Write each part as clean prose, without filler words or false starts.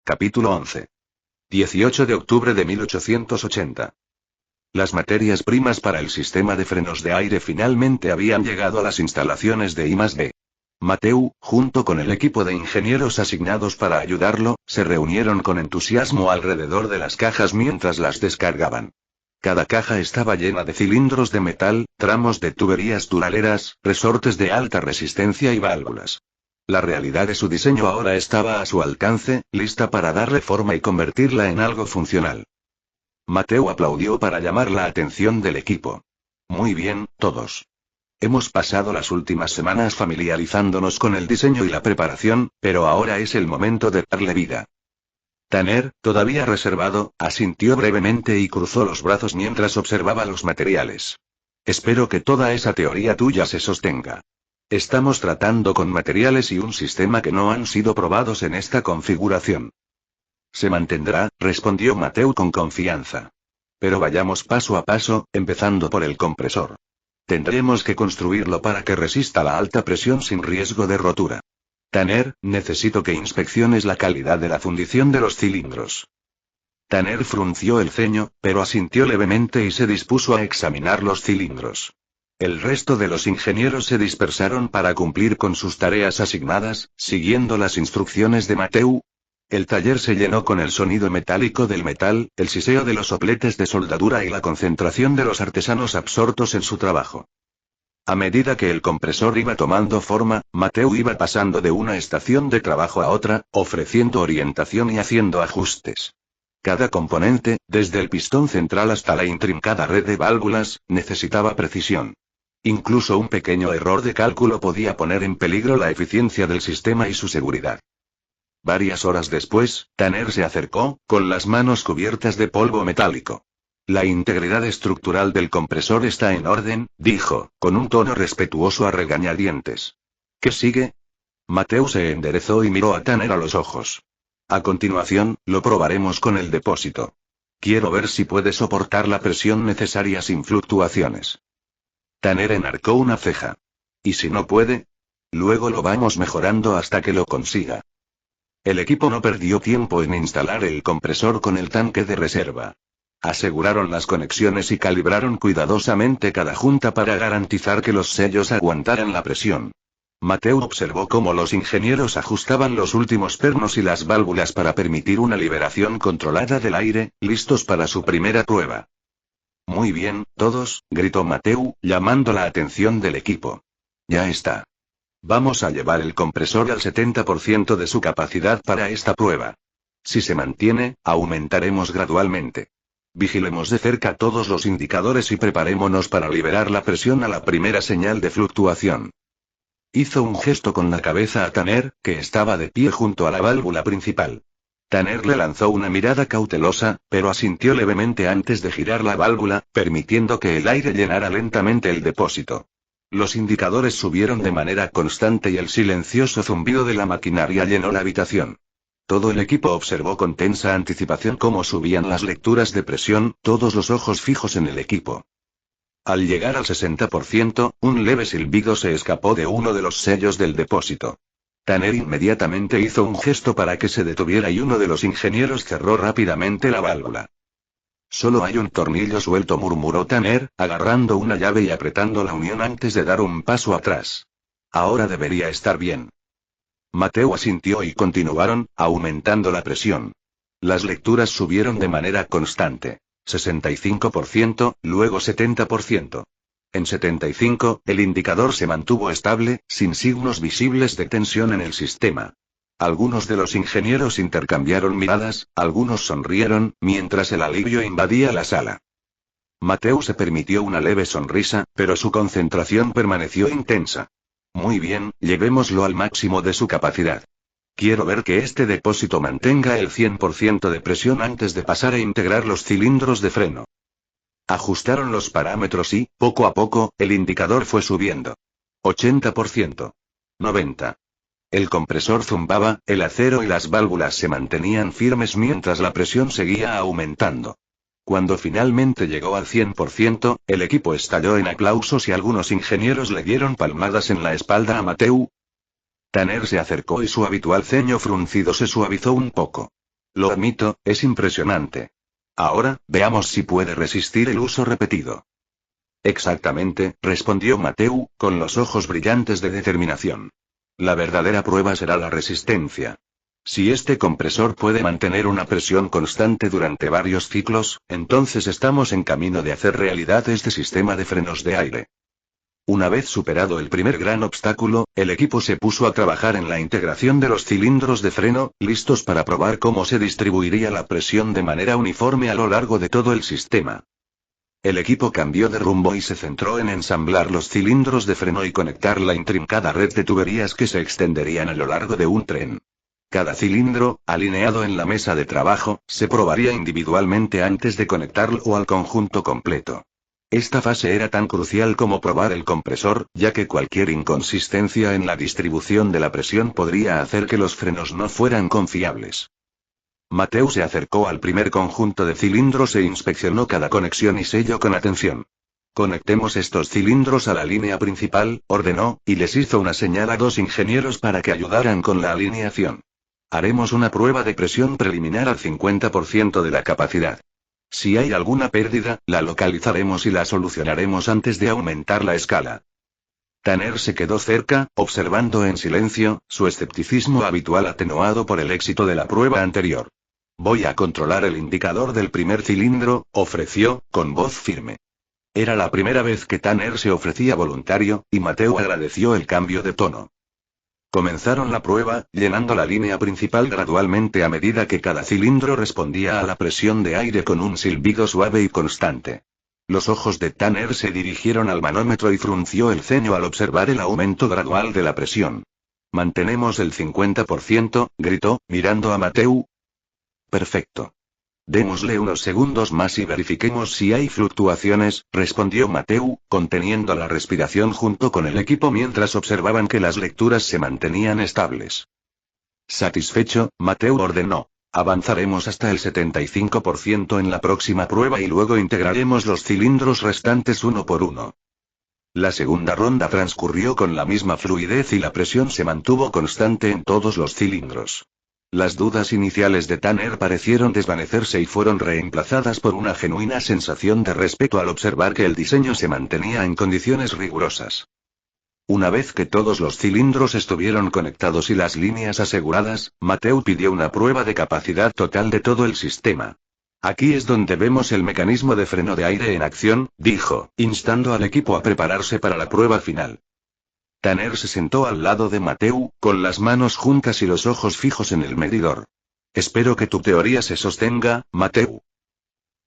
Capítulo 11. 18 de octubre de 1880. Las materias primas para el sistema de frenos de aire finalmente habían llegado a las instalaciones de I+D. Mateu, junto con el equipo de ingenieros asignados para ayudarlo, se reunieron con entusiasmo alrededor de las cajas mientras las descargaban. Cada caja estaba llena de cilindros de metal, tramos de tuberías duraleras, resortes de alta resistencia y válvulas. La realidad de su diseño ahora estaba a su alcance, lista para darle forma y convertirla en algo funcional. Mateu aplaudió para llamar la atención del equipo. Muy bien, todos. Hemos pasado las últimas semanas familiarizándonos con el diseño y la preparación, pero ahora es el momento de darle vida. Tanner, todavía reservado, asintió brevemente y cruzó los brazos mientras observaba los materiales. Espero que toda esa teoría tuya se sostenga. Estamos tratando con materiales y un sistema que no han sido probados en esta configuración. Se mantendrá, respondió Mateu con confianza. Pero vayamos paso a paso, empezando por el compresor. Tendremos que construirlo para que resista la alta presión sin riesgo de rotura. Tanner, necesito que inspecciones la calidad de la fundición de los cilindros. Tanner frunció el ceño, pero asintió levemente y se dispuso a examinar los cilindros. El resto de los ingenieros se dispersaron para cumplir con sus tareas asignadas, siguiendo las instrucciones de Mateu. El taller se llenó con el sonido metálico del metal, el siseo de los sopletes de soldadura y la concentración de los artesanos absortos en su trabajo. A medida que el compresor iba tomando forma, Mateu iba pasando de una estación de trabajo a otra, ofreciendo orientación y haciendo ajustes. Cada componente, desde el pistón central hasta la intrincada red de válvulas, necesitaba precisión. Incluso un pequeño error de cálculo podía poner en peligro la eficiencia del sistema y su seguridad. Varias horas después, Tanner se acercó, con las manos cubiertas de polvo metálico. La integridad estructural del compresor está en orden, dijo, con un tono respetuoso a regañadientes. ¿Qué sigue? Mateu se enderezó y miró a Tanner a los ojos. A continuación, lo probaremos con el depósito. Quiero ver si puede soportar la presión necesaria sin fluctuaciones. Tanner enarcó una ceja. ¿Y si no puede? Luego lo vamos mejorando hasta que lo consiga. El equipo no perdió tiempo en instalar el compresor con el tanque de reserva. Aseguraron las conexiones y calibraron cuidadosamente cada junta para garantizar que los sellos aguantaran la presión. Mateu observó cómo los ingenieros ajustaban los últimos pernos y las válvulas para permitir una liberación controlada del aire, listos para su primera prueba. Muy bien, todos, gritó Mateu, llamando la atención del equipo. Ya está. Vamos a llevar el compresor al 70% de su capacidad para esta prueba. Si se mantiene, aumentaremos gradualmente. Vigilemos de cerca todos los indicadores y preparémonos para liberar la presión a la primera señal de fluctuación. Hizo un gesto con la cabeza a Tanner, que estaba de pie junto a la válvula principal. Tanner le lanzó una mirada cautelosa, pero asintió levemente antes de girar la válvula, permitiendo que el aire llenara lentamente el depósito. Los indicadores subieron de manera constante y el silencioso zumbido de la maquinaria llenó la habitación. Todo el equipo observó con tensa anticipación cómo subían las lecturas de presión, todos los ojos fijos en el equipo. Al llegar al 60%, un leve silbido se escapó de uno de los sellos del depósito. Tanner inmediatamente hizo un gesto para que se detuviera y uno de los ingenieros cerró rápidamente la válvula. Solo hay un tornillo suelto, murmuró Tanner, agarrando una llave y apretando la unión antes de dar un paso atrás. Ahora debería estar bien. Mateu asintió y continuaron, aumentando la presión. Las lecturas subieron de manera constante. 65%, luego 70%. En 75, el indicador se mantuvo estable, sin signos visibles de tensión en el sistema. Algunos de los ingenieros intercambiaron miradas, algunos sonrieron, mientras el alivio invadía la sala. Mateu se permitió una leve sonrisa, pero su concentración permaneció intensa. Muy bien, llevémoslo al máximo de su capacidad. Quiero ver que este depósito mantenga el 100% de presión antes de pasar a integrar los cilindros de freno. Ajustaron los parámetros y, poco a poco, el indicador fue subiendo. 80%. 90%. El compresor zumbaba, el acero y las válvulas se mantenían firmes mientras la presión seguía aumentando. Cuando finalmente llegó al 100%, el equipo estalló en aplausos y algunos ingenieros le dieron palmadas en la espalda a Mateu. Tanner se acercó y su habitual ceño fruncido se suavizó un poco. Lo admito, es impresionante. Ahora, veamos si puede resistir el uso repetido. Exactamente, respondió Mateu, con los ojos brillantes de determinación. La verdadera prueba será la resistencia. Si este compresor puede mantener una presión constante durante varios ciclos, entonces estamos en camino de hacer realidad este sistema de frenos de aire. Una vez superado el primer gran obstáculo, el equipo se puso a trabajar en la integración de los cilindros de freno, listos para probar cómo se distribuiría la presión de manera uniforme a lo largo de todo el sistema. El equipo cambió de rumbo y se centró en ensamblar los cilindros de freno y conectar la intrincada red de tuberías que se extenderían a lo largo de un tren. Cada cilindro, alineado en la mesa de trabajo, se probaría individualmente antes de conectarlo al conjunto completo. Esta fase era tan crucial como probar el compresor, ya que cualquier inconsistencia en la distribución de la presión podría hacer que los frenos no fueran confiables. Mateu se acercó al primer conjunto de cilindros e inspeccionó cada conexión y sello con atención. Conectemos estos cilindros a la línea principal, ordenó, y les hizo una señal a dos ingenieros para que ayudaran con la alineación. Haremos una prueba de presión preliminar al 50% de la capacidad. Si hay alguna pérdida, la localizaremos y la solucionaremos antes de aumentar la escala. Tanner se quedó cerca, observando en silencio, su escepticismo habitual atenuado por el éxito de la prueba anterior. Voy a controlar el indicador del primer cilindro, ofreció, con voz firme. Era la primera vez que Tanner se ofrecía voluntario, y Mateu agradeció el cambio de tono. Comenzaron la prueba, llenando la línea principal gradualmente a medida que cada cilindro respondía a la presión de aire con un silbido suave y constante. Los ojos de Tanner se dirigieron al manómetro y frunció el ceño al observar el aumento gradual de la presión. Mantenemos el 50%, gritó, mirando a Mateu. Perfecto. Démosle unos segundos más y verifiquemos si hay fluctuaciones, respondió Mateu, conteniendo la respiración junto con el equipo mientras observaban que las lecturas se mantenían estables. Satisfecho, Mateu ordenó. Avanzaremos hasta el 75% en la próxima prueba y luego integraremos los cilindros restantes uno por uno. La segunda ronda transcurrió con la misma fluidez y la presión se mantuvo constante en todos los cilindros. Las dudas iniciales de Tanner parecieron desvanecerse y fueron reemplazadas por una genuina sensación de respeto al observar que el diseño se mantenía en condiciones rigurosas. Una vez que todos los cilindros estuvieron conectados y las líneas aseguradas, Mateu pidió una prueba de capacidad total de todo el sistema. Aquí es donde vemos el mecanismo de freno de aire en acción, dijo, instando al equipo a prepararse para la prueba final. Tanner se sentó al lado de Mateu, con las manos juntas y los ojos fijos en el medidor. Espero que tu teoría se sostenga, Mateu.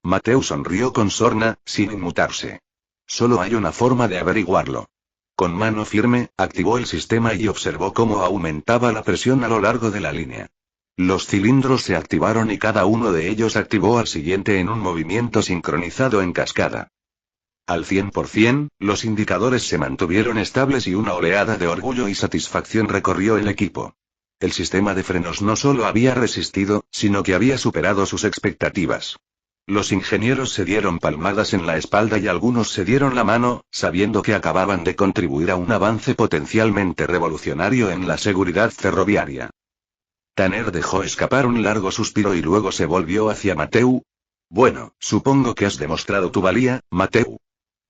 Mateu sonrió con sorna, sin inmutarse. Solo hay una forma de averiguarlo. Con mano firme, activó el sistema y observó cómo aumentaba la presión a lo largo de la línea. Los cilindros se activaron y cada uno de ellos activó al siguiente en un movimiento sincronizado en cascada. Al 100%, los indicadores se mantuvieron estables y una oleada de orgullo y satisfacción recorrió el equipo. El sistema de frenos no solo había resistido, sino que había superado sus expectativas. Los ingenieros se dieron palmadas en la espalda y algunos se dieron la mano, sabiendo que acababan de contribuir a un avance potencialmente revolucionario en la seguridad ferroviaria. Tanner dejó escapar un largo suspiro y luego se volvió hacia Mateu. Bueno, supongo que has demostrado tu valía, Mateu.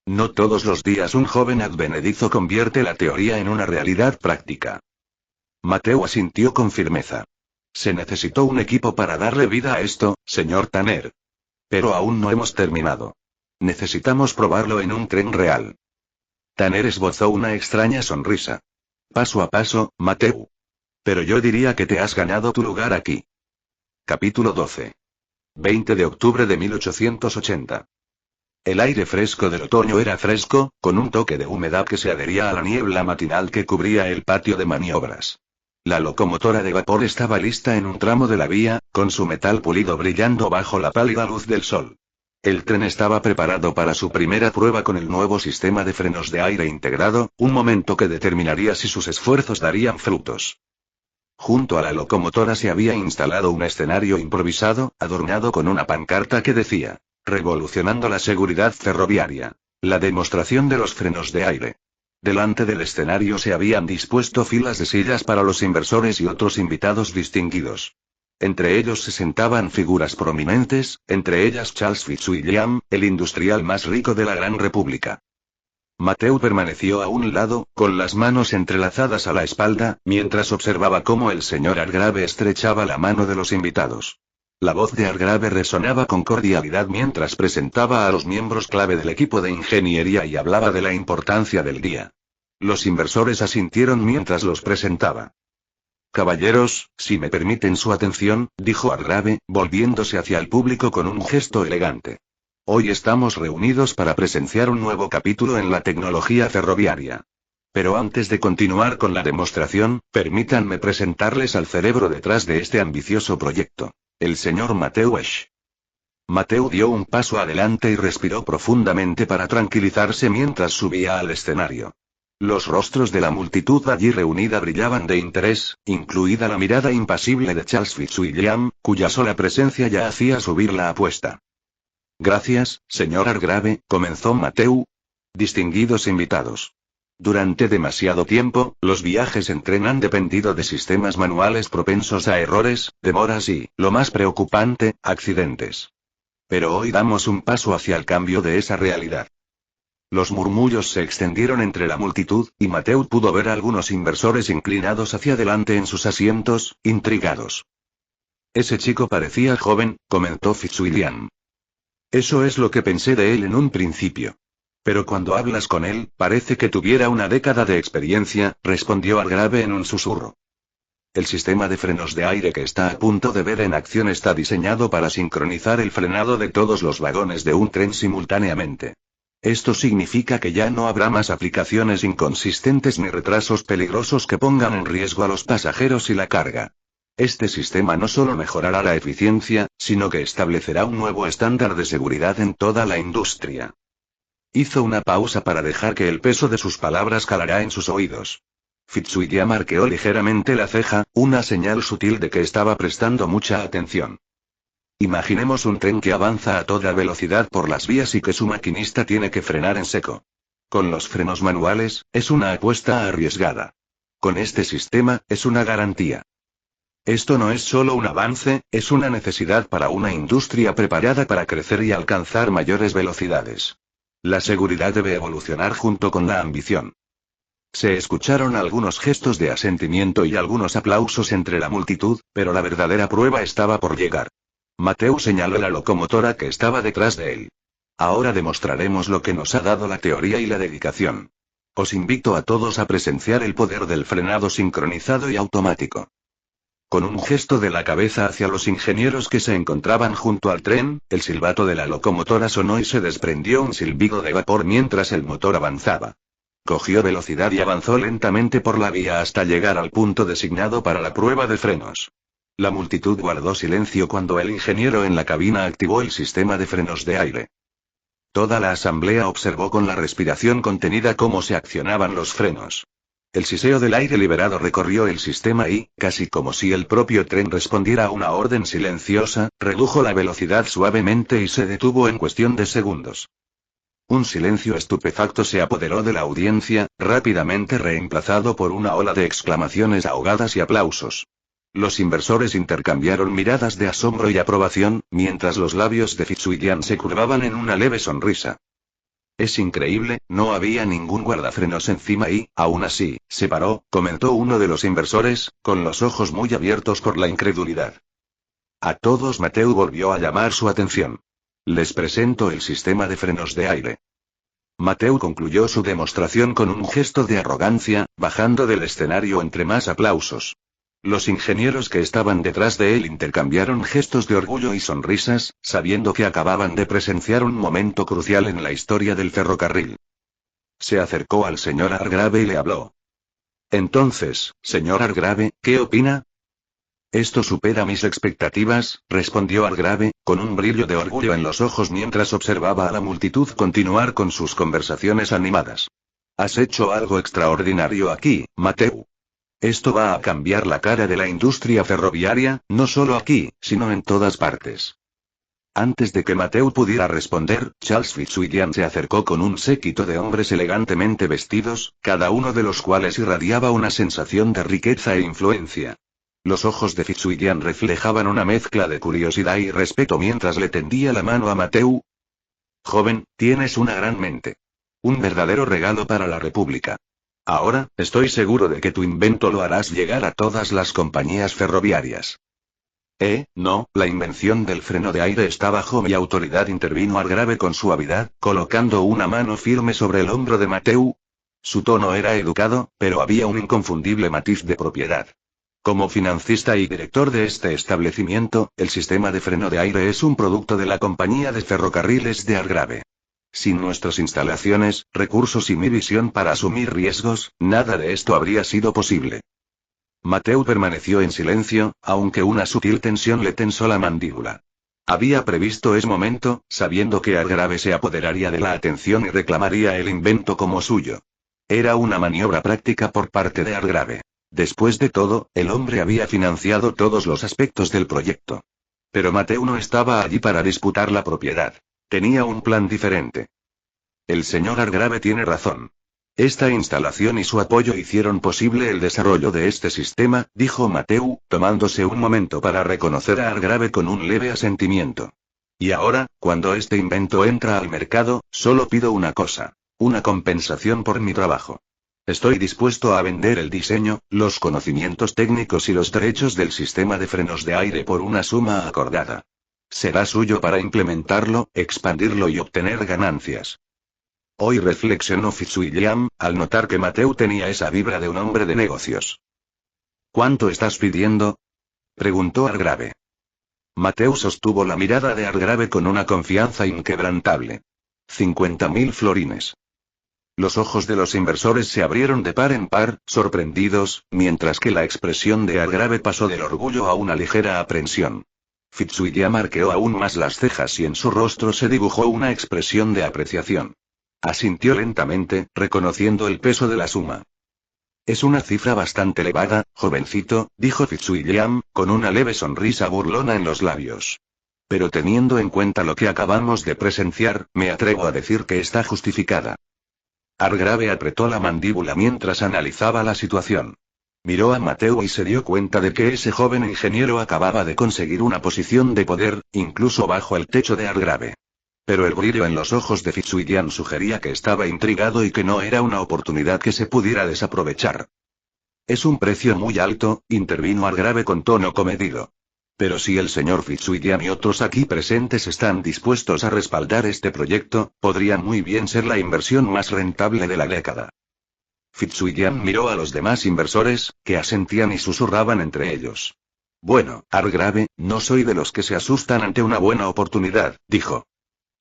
No todos los días un joven advenedizo convierte la teoría en una realidad práctica. Mateu asintió con firmeza. Se necesitó un equipo para darle vida a esto, señor Tanner. Pero aún no hemos terminado. Necesitamos probarlo en un tren real. Tanner esbozó una extraña sonrisa. Paso a paso, Mateu. Pero yo diría que te has ganado tu lugar aquí. Capítulo 12. 20 de octubre de 1880. El aire fresco del otoño era fresco, con un toque de humedad que se adhería a la niebla matinal que cubría el patio de maniobras. La locomotora de vapor estaba lista en un tramo de la vía, con su metal pulido brillando bajo la pálida luz del sol. El tren estaba preparado para su primera prueba con el nuevo sistema de frenos de aire integrado, un momento que determinaría si sus esfuerzos darían frutos. Junto a la locomotora se había instalado un escenario improvisado, adornado con una pancarta que decía: Revolucionando la seguridad ferroviaria. La demostración de los frenos de aire. Delante del escenario se habían dispuesto filas de sillas para los inversores y otros invitados distinguidos. Entre ellos se sentaban figuras prominentes, entre ellas Charles Fitzwilliam, el industrial más rico de la Gran República. Mateo permaneció a un lado, con las manos entrelazadas a la espalda, mientras observaba cómo el señor Hargrave estrechaba la mano de los invitados. La voz de Hargrave resonaba con cordialidad mientras presentaba a los miembros clave del equipo de ingeniería y hablaba de la importancia del día. Los inversores asintieron mientras los presentaba. Caballeros, si me permiten su atención, dijo Hargrave, volviéndose hacia el público con un gesto elegante. Hoy estamos reunidos para presenciar un nuevo capítulo en la tecnología ferroviaria. Pero antes de continuar con la demostración, permítanme presentarles al cerebro detrás de este ambicioso proyecto. El señor Mateu Esch. Mateu dio un paso adelante y respiró profundamente para tranquilizarse mientras subía al escenario. Los rostros de la multitud allí reunida brillaban de interés, incluida la mirada impasible de Charles Fitzwilliam, cuya sola presencia ya hacía subir la apuesta. Gracias, señor Hargrave, comenzó Mateu. Distinguidos invitados. Durante demasiado tiempo, los viajes en tren han dependido de sistemas manuales propensos a errores, demoras y, lo más preocupante, accidentes. Pero hoy damos un paso hacia el cambio de esa realidad. Los murmullos se extendieron entre la multitud, y Mateu pudo ver a algunos inversores inclinados hacia adelante en sus asientos, intrigados. Ese chico parecía joven, comentó Fitzwilliam. Eso es lo que pensé de él en un principio. Pero cuando hablas con él, parece que tuviera una década de experiencia, respondió Hargrave en un susurro. El sistema de frenos de aire que está a punto de ver en acción está diseñado para sincronizar el frenado de todos los vagones de un tren simultáneamente. Esto significa que ya no habrá más aplicaciones inconsistentes ni retrasos peligrosos que pongan en riesgo a los pasajeros y la carga. Este sistema no solo mejorará la eficiencia, sino que establecerá un nuevo estándar de seguridad en toda la industria. Hizo una pausa para dejar que el peso de sus palabras calara en sus oídos. Fitzwilliam arqueó ligeramente la ceja, una señal sutil de que estaba prestando mucha atención. Imaginemos un tren que avanza a toda velocidad por las vías y que su maquinista tiene que frenar en seco. Con los frenos manuales, es una apuesta arriesgada. Con este sistema, es una garantía. Esto no es solo un avance, es una necesidad para una industria preparada para crecer y alcanzar mayores velocidades. La seguridad debe evolucionar junto con la ambición. Se escucharon algunos gestos de asentimiento y algunos aplausos entre la multitud, pero la verdadera prueba estaba por llegar. Mateu señaló la locomotora que estaba detrás de él. Ahora demostraremos lo que nos ha dado la teoría y la dedicación. Os invito a todos a presenciar el poder del frenado sincronizado y automático. Con un gesto de la cabeza hacia los ingenieros que se encontraban junto al tren, el silbato de la locomotora sonó y se desprendió un silbido de vapor mientras el motor avanzaba. Cogió velocidad y avanzó lentamente por la vía hasta llegar al punto designado para la prueba de frenos. La multitud guardó silencio cuando el ingeniero en la cabina activó el sistema de frenos de aire. Toda la asamblea observó con la respiración contenida cómo se accionaban los frenos. El siseo del aire liberado recorrió el sistema y, casi como si el propio tren respondiera a una orden silenciosa, redujo la velocidad suavemente y se detuvo en cuestión de segundos. Un silencio estupefacto se apoderó de la audiencia, rápidamente reemplazado por una ola de exclamaciones ahogadas y aplausos. Los inversores intercambiaron miradas de asombro y aprobación, mientras los labios de Fitzwilliam se curvaban en una leve sonrisa. Es increíble, no había ningún guardafrenos encima y, aún así, se paró, comentó uno de los inversores, con los ojos muy abiertos por la incredulidad. A todos Mateu volvió a llamar su atención. Les presento el sistema de frenos de aire. Mateu concluyó su demostración con un gesto de arrogancia, bajando del escenario entre más aplausos. Los ingenieros que estaban detrás de él intercambiaron gestos de orgullo y sonrisas, sabiendo que acababan de presenciar un momento crucial en la historia del ferrocarril. Se acercó al señor Hargrave y le habló. Entonces, señor Hargrave, ¿qué opina? Esto supera mis expectativas, respondió Hargrave, con un brillo de orgullo en los ojos mientras observaba a la multitud continuar con sus conversaciones animadas. Has hecho algo extraordinario aquí, Mateu. Esto va a cambiar la cara de la industria ferroviaria, no solo aquí, sino en todas partes. Antes de que Mateu pudiera responder, Charles Fitzwilliam se acercó con un séquito de hombres elegantemente vestidos, cada uno de los cuales irradiaba una sensación de riqueza e influencia. Los ojos de Fitzwilliam reflejaban una mezcla de curiosidad y respeto mientras le tendía la mano a Mateu. Joven, tienes una gran mente. Un verdadero regalo para la República. Ahora, estoy seguro de que tu invento lo harás llegar a todas las compañías ferroviarias. No, la invención del freno de aire está bajo mi autoridad, intervino Hargrave con suavidad, colocando una mano firme sobre el hombro de Mateu. Su tono era educado, pero había un inconfundible matiz de propiedad. Como financista y director de este establecimiento, el sistema de freno de aire es un producto de la compañía de ferrocarriles de Hargrave. Sin nuestras instalaciones, recursos y mi visión para asumir riesgos, nada de esto habría sido posible. Mateu permaneció en silencio, aunque una sutil tensión le tensó la mandíbula. Había previsto ese momento, sabiendo que Hargrave se apoderaría de la atención y reclamaría el invento como suyo. Era una maniobra práctica por parte de Hargrave. Después de todo, el hombre había financiado todos los aspectos del proyecto. Pero Mateu no estaba allí para disputar la propiedad. Tenía un plan diferente. El señor Hargrave tiene razón. Esta instalación y su apoyo hicieron posible el desarrollo de este sistema, dijo Mateu, tomándose un momento para reconocer a Hargrave con un leve asentimiento. Y ahora, cuando este invento entra al mercado, solo pido una cosa: una compensación por mi trabajo. Estoy dispuesto a vender el diseño, los conocimientos técnicos y los derechos del sistema de frenos de aire por una suma acordada. Será suyo para implementarlo, expandirlo y obtener ganancias. Hoy reflexionó Fitzwilliam, al notar que Mateu tenía esa vibra de un hombre de negocios. ¿Cuánto estás pidiendo?, preguntó Hargrave. Mateu sostuvo la mirada de Hargrave con una confianza inquebrantable. 50.000 florines. Los ojos de los inversores se abrieron de par en par, sorprendidos, mientras que la expresión de Hargrave pasó del orgullo a una ligera aprensión. Fitzwilliam arqueó aún más las cejas y en su rostro se dibujó una expresión de apreciación. Asintió lentamente, reconociendo el peso de la suma. Es una cifra bastante elevada, jovencito, dijo Fitzwilliam, con una leve sonrisa burlona en los labios. Pero teniendo en cuenta lo que acabamos de presenciar, me atrevo a decir que está justificada. Hargrave apretó la mandíbula mientras analizaba la situación. Miró a Mateu y se dio cuenta de que ese joven ingeniero acababa de conseguir una posición de poder, incluso bajo el techo de Hargrave. Pero el brillo en los ojos de Fitzwilliam sugería que estaba intrigado y que no era una oportunidad que se pudiera desaprovechar. Es un precio muy alto, intervino Hargrave con tono comedido. Pero si el señor Fitzwilliam y otros aquí presentes están dispuestos a respaldar este proyecto, podría muy bien ser la inversión más rentable de la década. Fitzwilliam miró a los demás inversores, que asentían y susurraban entre ellos. Bueno, Hargrave, no soy de los que se asustan ante una buena oportunidad, dijo.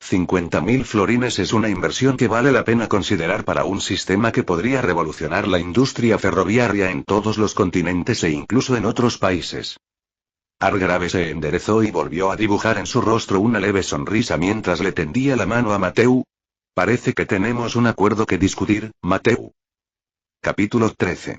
50.000 florines es una inversión que vale la pena considerar para un sistema que podría revolucionar la industria ferroviaria en todos los continentes e incluso en otros países. Hargrave se enderezó y volvió a dibujar en su rostro una leve sonrisa mientras le tendía la mano a Mateu. Parece que tenemos un acuerdo que discutir, Mateu. Capítulo 13.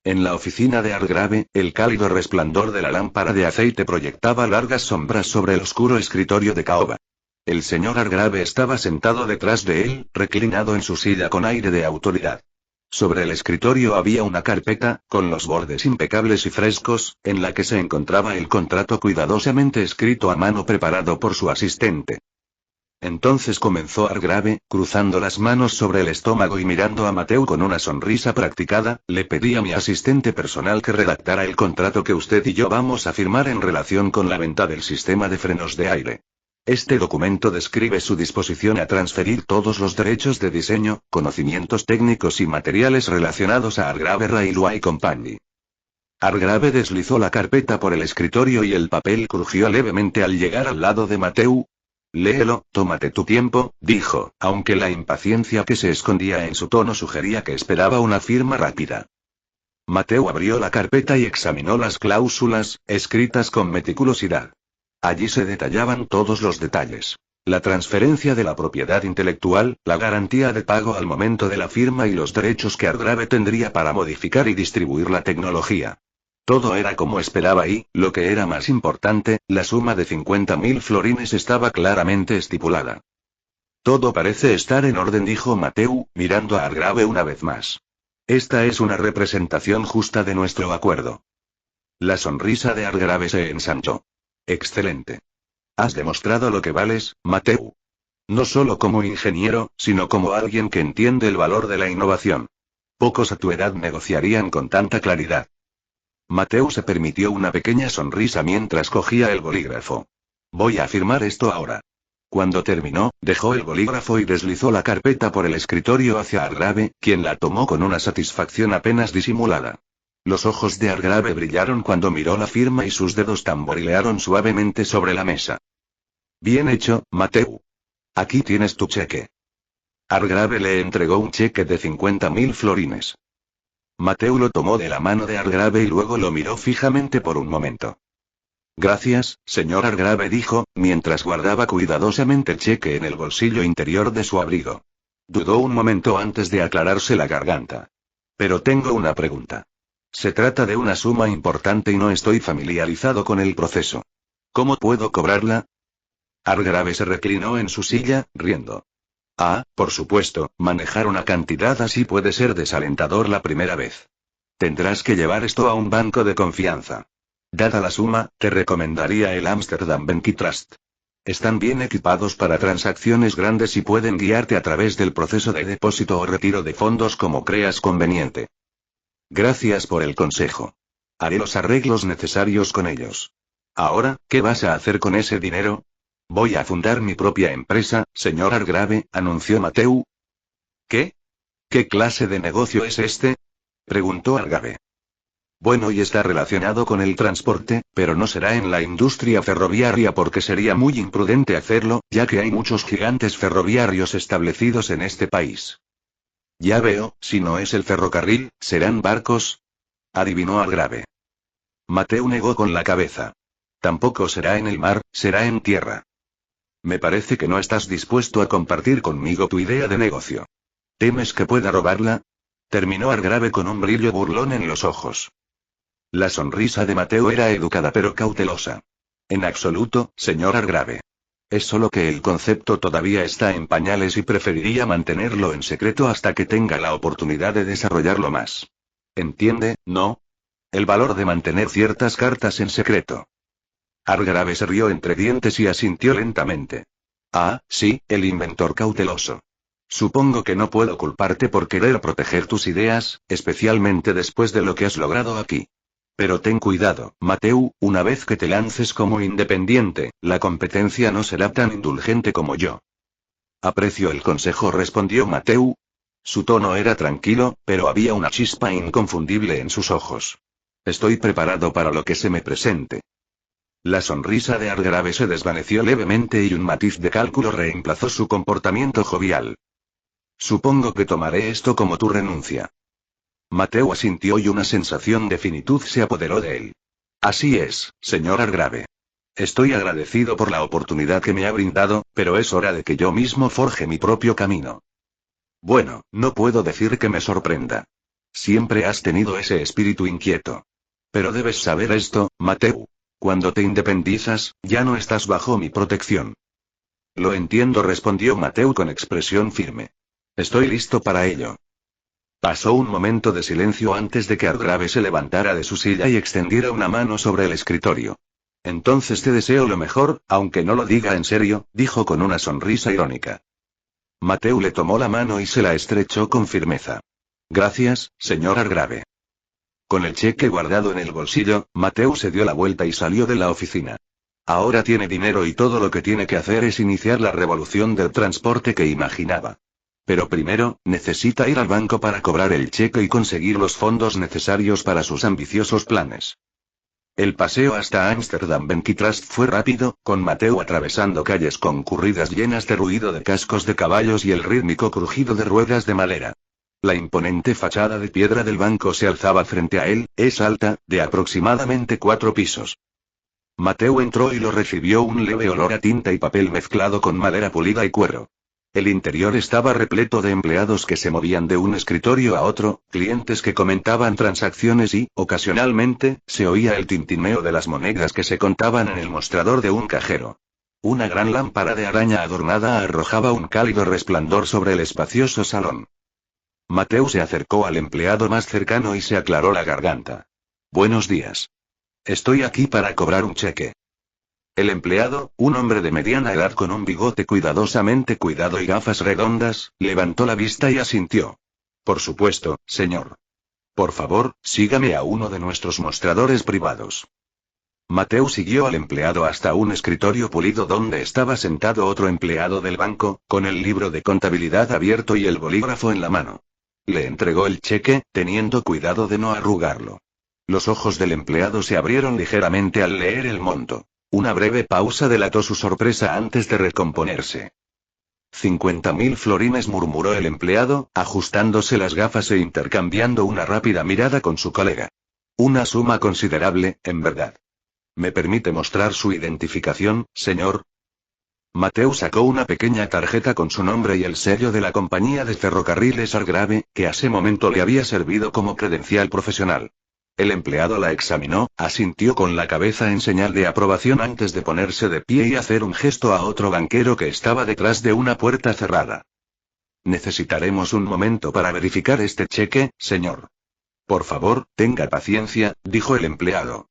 En la oficina de Hargrave, el cálido resplandor de la lámpara de aceite proyectaba largas sombras sobre el oscuro escritorio de caoba. El señor Hargrave estaba sentado detrás de él, reclinado en su silla con aire de autoridad. Sobre el escritorio había una carpeta, con los bordes impecables y frescos, en la que se encontraba el contrato cuidadosamente escrito a mano preparado por su asistente. Entonces comenzó Hargrave, cruzando las manos sobre el estómago y mirando a Mateu con una sonrisa practicada: le pedí a mi asistente personal que redactara el contrato que usted y yo vamos a firmar en relación con la venta del sistema de frenos de aire. Este documento describe su disposición a transferir todos los derechos de diseño, conocimientos técnicos y materiales relacionados a Hargrave Railway Company. Hargrave deslizó la carpeta por el escritorio y el papel crujió levemente al llegar al lado de Mateu. Léelo, tómate tu tiempo, dijo, aunque la impaciencia que se escondía en su tono sugería que esperaba una firma rápida. Mateu abrió la carpeta y examinó las cláusulas, escritas con meticulosidad. Allí se detallaban todos los detalles. La transferencia de la propiedad intelectual, la garantía de pago al momento de la firma y los derechos que Hargrave tendría para modificar y distribuir la tecnología. Todo era como esperaba y, lo que era más importante, la suma de 50.000 florines estaba claramente estipulada. Todo parece estar en orden, dijo Mateu, mirando a Hargrave una vez más. Esta es una representación justa de nuestro acuerdo. La sonrisa de Hargrave se ensanchó. Excelente. Has demostrado lo que vales, Mateu. No solo como ingeniero, sino como alguien que entiende el valor de la innovación. Pocos a tu edad negociarían con tanta claridad. Mateu se permitió una pequeña sonrisa mientras cogía el bolígrafo. Voy a firmar esto ahora. Cuando terminó, dejó el bolígrafo y deslizó la carpeta por el escritorio hacia Hargrave, quien la tomó con una satisfacción apenas disimulada. Los ojos de Hargrave brillaron cuando miró la firma y sus dedos tamborilearon suavemente sobre la mesa. Bien hecho, Mateu. Aquí tienes tu cheque. Hargrave le entregó un cheque de 50.000 florines. Mateu lo tomó de la mano de Hargrave y luego lo miró fijamente por un momento. Gracias, señor Hargrave, dijo, mientras guardaba cuidadosamente el cheque en el bolsillo interior de su abrigo. Dudó un momento antes de aclararse la garganta. Pero tengo una pregunta. Se trata de una suma importante y no estoy familiarizado con el proceso. ¿Cómo puedo cobrarla? Hargrave se reclinó en su silla, riendo. Ah, por supuesto, manejar una cantidad así puede ser desalentador la primera vez. Tendrás que llevar esto a un banco de confianza. Dada la suma, te recomendaría el Amsterdam Bank Trust. Están bien equipados para transacciones grandes y pueden guiarte a través del proceso de depósito o retiro de fondos como creas conveniente. Gracias por el consejo. Haré los arreglos necesarios con ellos. Ahora, ¿qué vas a hacer con ese dinero? Voy a fundar mi propia empresa, señor Hargrave, anunció Mateu. ¿Qué? ¿Qué clase de negocio es este? Preguntó Hargrave. Bueno, y está relacionado con el transporte, pero no será en la industria ferroviaria porque sería muy imprudente hacerlo, ya que hay muchos gigantes ferroviarios establecidos en este país. Ya veo, si no es el ferrocarril, ¿serán barcos? Adivinó Hargrave. Mateu negó con la cabeza. Tampoco será en el mar, será en tierra. Me parece que no estás dispuesto a compartir conmigo tu idea de negocio. ¿Temes que pueda robarla? Terminó Hargrave con un brillo burlón en los ojos. La sonrisa de Mateu era educada pero cautelosa. En absoluto, señor Hargrave. Es solo que el concepto todavía está en pañales y preferiría mantenerlo en secreto hasta que tenga la oportunidad de desarrollarlo más. ¿Entiende, no? El valor de mantener ciertas cartas en secreto. Hargrave se rió entre dientes y asintió lentamente. Ah, sí, el inventor cauteloso. Supongo que no puedo culparte por querer proteger tus ideas, especialmente después de lo que has logrado aquí. Pero ten cuidado, Mateu, una vez que te lances como independiente, la competencia no será tan indulgente como yo. Aprecio el consejo, respondió Mateu. Su tono era tranquilo, pero había una chispa inconfundible en sus ojos. Estoy preparado para lo que se me presente. La sonrisa de Hargrave se desvaneció levemente y un matiz de cálculo reemplazó su comportamiento jovial. Supongo que tomaré esto como tu renuncia. Mateu asintió y una sensación de finitud se apoderó de él. Así es, señor Hargrave. Estoy agradecido por la oportunidad que me ha brindado, pero es hora de que yo mismo forje mi propio camino. Bueno, no puedo decir que me sorprenda. Siempre has tenido ese espíritu inquieto. Pero debes saber esto, Mateu. Cuando te independizas, ya no estás bajo mi protección. Lo entiendo, respondió Mateu con expresión firme. Estoy listo para ello. Pasó un momento de silencio antes de que Hargrave se levantara de su silla y extendiera una mano sobre el escritorio. Entonces te deseo lo mejor, aunque no lo diga en serio, dijo con una sonrisa irónica. Mateu le tomó la mano y se la estrechó con firmeza. Gracias, señor Hargrave. Con el cheque guardado en el bolsillo, Mateu se dio la vuelta y salió de la oficina. Ahora tiene dinero y todo lo que tiene que hacer es iniciar la revolución del transporte que imaginaba. Pero primero, necesita ir al banco para cobrar el cheque y conseguir los fondos necesarios para sus ambiciosos planes. El paseo hasta Amsterdam Bank Trust fue rápido, con Mateu atravesando calles concurridas llenas de ruido de cascos de caballos y el rítmico crujido de ruedas de madera. La imponente fachada de piedra del banco se alzaba frente a él, es alta, de aproximadamente 4 pisos. Mateu entró y lo recibió un leve olor a tinta y papel mezclado con madera pulida y cuero. El interior estaba repleto de empleados que se movían de un escritorio a otro, clientes que comentaban transacciones y, ocasionalmente, se oía el tintineo de las monedas que se contaban en el mostrador de un cajero. Una gran lámpara de araña adornada arrojaba un cálido resplandor sobre el espacioso salón. Mateu se acercó al empleado más cercano y se aclaró la garganta. Buenos días. Estoy aquí para cobrar un cheque. El empleado, un hombre de mediana edad con un bigote cuidadosamente cuidado y gafas redondas, levantó la vista y asintió. Por supuesto, señor. Por favor, sígame a uno de nuestros mostradores privados. Mateo siguió al empleado hasta un escritorio pulido donde estaba sentado otro empleado del banco, con el libro de contabilidad abierto y el bolígrafo en la mano. Le entregó el cheque, teniendo cuidado de no arrugarlo. Los ojos del empleado se abrieron ligeramente al leer el monto. Una breve pausa delató su sorpresa antes de recomponerse. 50.000 florines, murmuró el empleado, ajustándose las gafas e intercambiando una rápida mirada con su colega. Una suma considerable, en verdad. ¿Me permite mostrar su identificación, señor? Mateo sacó una pequeña tarjeta con su nombre y el sello de la compañía de ferrocarriles Argrave, que a ese momento le había servido como credencial profesional. El empleado la examinó, asintió con la cabeza en señal de aprobación antes de ponerse de pie y hacer un gesto a otro banquero que estaba detrás de una puerta cerrada. Necesitaremos un momento para verificar este cheque, señor. Por favor, tenga paciencia, dijo el empleado.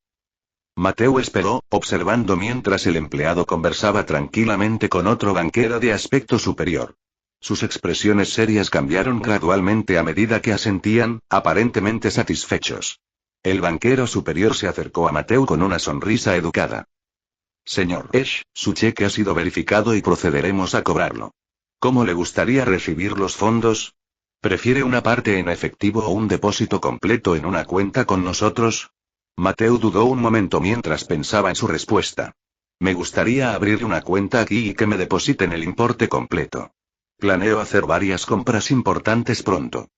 Mateo esperó, observando mientras el empleado conversaba tranquilamente con otro banquero de aspecto superior. Sus expresiones serias cambiaron gradualmente a medida que asentían, aparentemente satisfechos. El banquero superior se acercó a Mateo con una sonrisa educada. Señor Esch, su cheque ha sido verificado y procederemos a cobrarlo. ¿Cómo le gustaría recibir los fondos? ¿Prefiere una parte en efectivo o un depósito completo en una cuenta con nosotros? Mateo dudó un momento mientras pensaba en su respuesta. Me gustaría abrir una cuenta aquí y que me depositen el importe completo. Planeo hacer varias compras importantes pronto.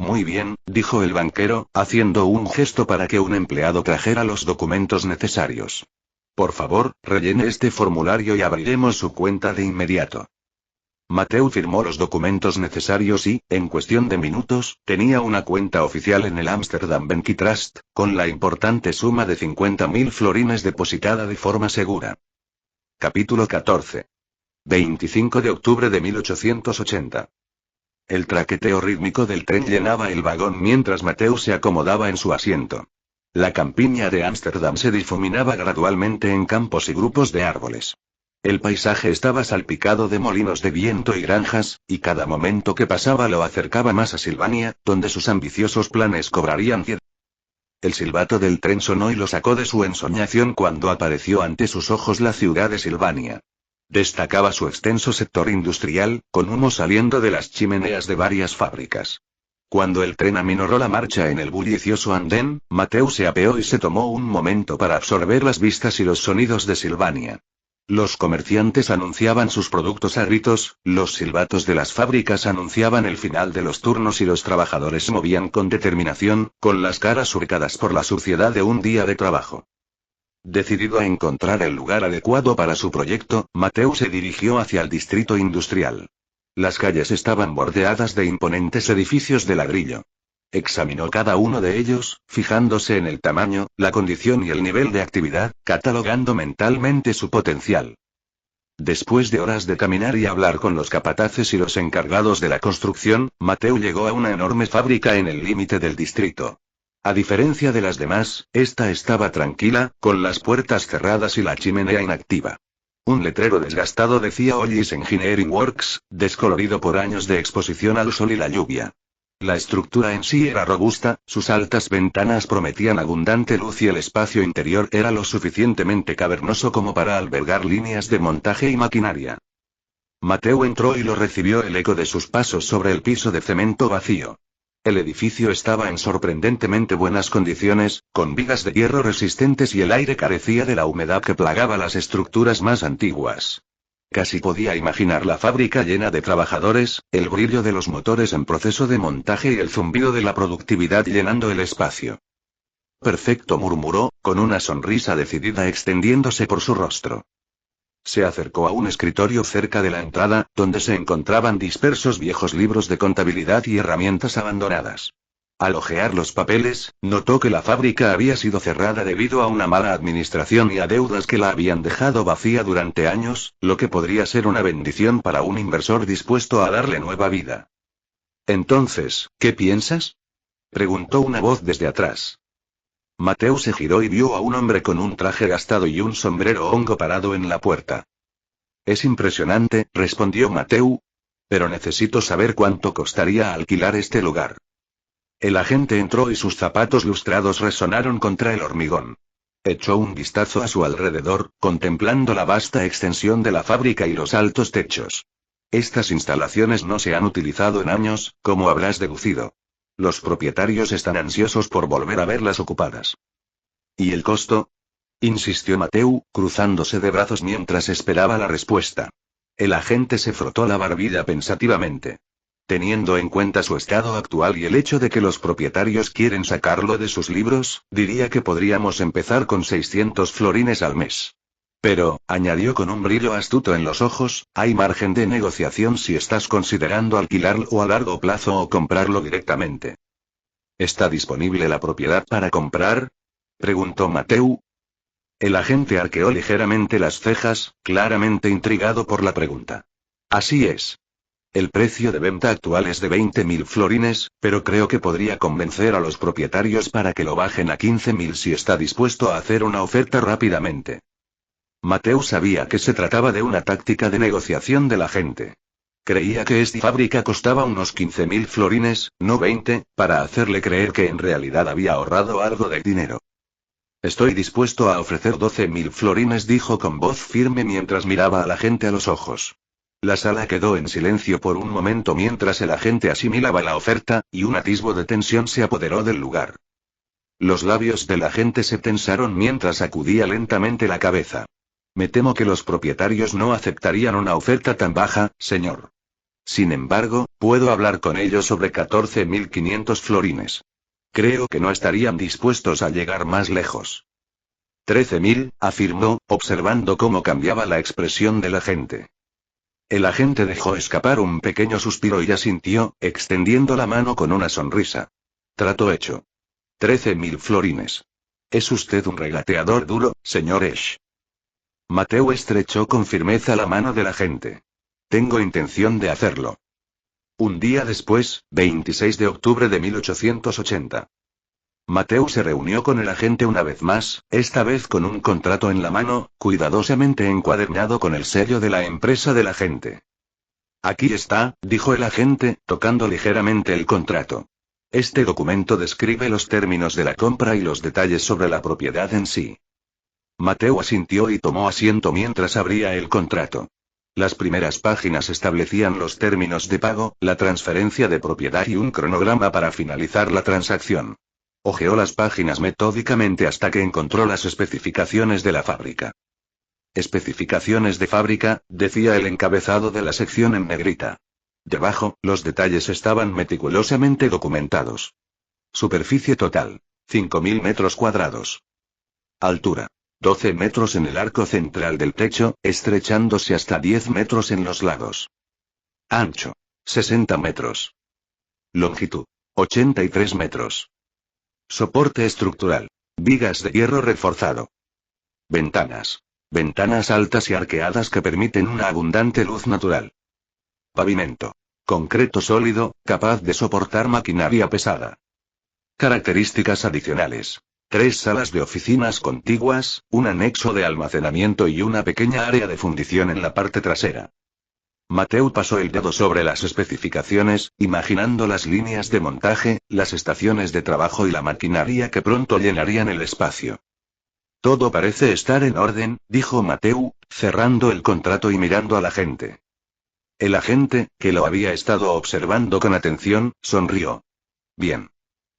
Muy bien, dijo el banquero, haciendo un gesto para que un empleado trajera los documentos necesarios. Por favor, rellene este formulario y abriremos su cuenta de inmediato. Mateo firmó los documentos necesarios y, en cuestión de minutos, tenía una cuenta oficial en el Amsterdam Bank Trust, con la importante suma de 50.000 florines depositada de forma segura. Capítulo 14. 25 de octubre de 1880. El traqueteo rítmico del tren llenaba el vagón mientras Mateo se acomodaba en su asiento. La campiña de Ámsterdam se difuminaba gradualmente en campos y grupos de árboles. El paisaje estaba salpicado de molinos de viento y granjas, y cada momento que pasaba lo acercaba más a Silvania, donde sus ambiciosos planes cobrarían vida. El silbato del tren sonó y lo sacó de su ensoñación cuando apareció ante sus ojos la ciudad de Silvania. Destacaba su extenso sector industrial, con humo saliendo de las chimeneas de varias fábricas. Cuando el tren aminoró la marcha en el bullicioso andén, Mateo se apeó y se tomó un momento para absorber las vistas y los sonidos de Silvania. Los comerciantes anunciaban sus productos a gritos, los silbatos de las fábricas anunciaban el final de los turnos y los trabajadores se movían con determinación, con las caras surcadas por la suciedad de un día de trabajo. Decidido a encontrar el lugar adecuado para su proyecto, Mateo se dirigió hacia el distrito industrial. Las calles estaban bordeadas de imponentes edificios de ladrillo. Examinó cada uno de ellos, fijándose en el tamaño, la condición y el nivel de actividad, catalogando mentalmente su potencial. Después de horas de caminar y hablar con los capataces y los encargados de la construcción, Mateo llegó a una enorme fábrica en el límite del distrito. A diferencia de las demás, esta estaba tranquila, con las puertas cerradas y la chimenea inactiva. Un letrero desgastado decía Ollis Engineering Works, descolorido por años de exposición al sol y la lluvia. La estructura en sí era robusta, sus altas ventanas prometían abundante luz y el espacio interior era lo suficientemente cavernoso como para albergar líneas de montaje y maquinaria. Mateo entró y lo recibió el eco de sus pasos sobre el piso de cemento vacío. El edificio estaba en sorprendentemente buenas condiciones, con vigas de hierro resistentes y el aire carecía de la humedad que plagaba las estructuras más antiguas. Casi podía imaginar la fábrica llena de trabajadores, el brillo de los motores en proceso de montaje y el zumbido de la productividad llenando el espacio. Perfecto, murmuró, con una sonrisa decidida extendiéndose por su rostro. Se acercó a un escritorio cerca de la entrada, donde se encontraban dispersos viejos libros de contabilidad y herramientas abandonadas. Al hojear los papeles, notó que la fábrica había sido cerrada debido a una mala administración y a deudas que la habían dejado vacía durante años, lo que podría ser una bendición para un inversor dispuesto a darle nueva vida. Entonces, ¿qué piensas?, preguntó una voz desde atrás. Mateo se giró y vio a un hombre con un traje gastado y un sombrero hongo parado en la puerta. Es impresionante, respondió Mateo. Pero necesito saber cuánto costaría alquilar este lugar. El agente entró y sus zapatos lustrados resonaron contra el hormigón. Echó un vistazo a su alrededor, contemplando la vasta extensión de la fábrica y los altos techos. Estas instalaciones no se han utilizado en años, como habrás deducido. Los propietarios están ansiosos por volver a verlas ocupadas. ¿Y el costo? Insistió Mateo, cruzándose de brazos mientras esperaba la respuesta. El agente se frotó la barbilla pensativamente. Teniendo en cuenta su estado actual y el hecho de que los propietarios quieren sacarlo de sus libros, diría que podríamos empezar con 600 florines al mes. Pero, añadió con un brillo astuto en los ojos, hay margen de negociación si estás considerando alquilarlo a largo plazo o comprarlo directamente. ¿Está disponible la propiedad para comprar? Preguntó Mateo. El agente arqueó ligeramente las cejas, claramente intrigado por la pregunta. Así es. El precio de venta actual es de 20.000 florines, pero creo que podría convencer a los propietarios para que lo bajen a 15.000 si está dispuesto a hacer una oferta rápidamente. Mateo sabía que se trataba de una táctica de negociación del agente. Creía que esta fábrica costaba unos 15.000 florines, no 20, para hacerle creer que en realidad había ahorrado algo de dinero. Estoy dispuesto a ofrecer 12.000 florines, dijo con voz firme mientras miraba al agente a los ojos. La sala quedó en silencio por un momento mientras el agente asimilaba la oferta, y un atisbo de tensión se apoderó del lugar. Los labios del agente se tensaron mientras sacudía lentamente la cabeza. Me temo que los propietarios no aceptarían una oferta tan baja, señor. Sin embargo, puedo hablar con ellos sobre 14.500 florines. Creo que no estarían dispuestos a llegar más lejos. 13.000, afirmó, observando cómo cambiaba la expresión del agente. El agente dejó escapar un pequeño suspiro y asintió, extendiendo la mano con una sonrisa. Trato hecho. 13.000 florines. Es usted un regateador duro, señor Esch. Mateo estrechó con firmeza la mano del agente. Tengo intención de hacerlo. Un día después, 26 de octubre de 1880. Mateo se reunió con el agente una vez más, esta vez con un contrato en la mano, cuidadosamente encuadernado con el sello de la empresa del agente. Aquí está, dijo el agente, tocando ligeramente el contrato. Este documento describe los términos de la compra y los detalles sobre la propiedad en sí. Mateo asintió y tomó asiento mientras abría el contrato. Las primeras páginas establecían los términos de pago, la transferencia de propiedad y un cronograma para finalizar la transacción. Hojeó las páginas metódicamente hasta que encontró las especificaciones de la fábrica. Especificaciones de fábrica, decía el encabezado de la sección en negrita. Debajo, los detalles estaban meticulosamente documentados. Superficie total: 5.000 metros cuadrados. Altura: 12 metros en el arco central del techo, estrechándose hasta 10 metros en los lados. Ancho: 60 metros. Longitud: 83 metros. Soporte estructural: vigas de hierro reforzado. Ventanas: ventanas altas y arqueadas que permiten una abundante luz natural. Pavimento: concreto sólido, capaz de soportar maquinaria pesada. Características adicionales: 3 salas de oficinas contiguas, un anexo de almacenamiento y una pequeña área de fundición en la parte trasera. Mateo pasó el dedo sobre las especificaciones, imaginando las líneas de montaje, las estaciones de trabajo y la maquinaria que pronto llenarían el espacio. Todo parece estar en orden, dijo Mateo, cerrando el contrato y mirando al agente. El agente, que lo había estado observando con atención, sonrió. Bien.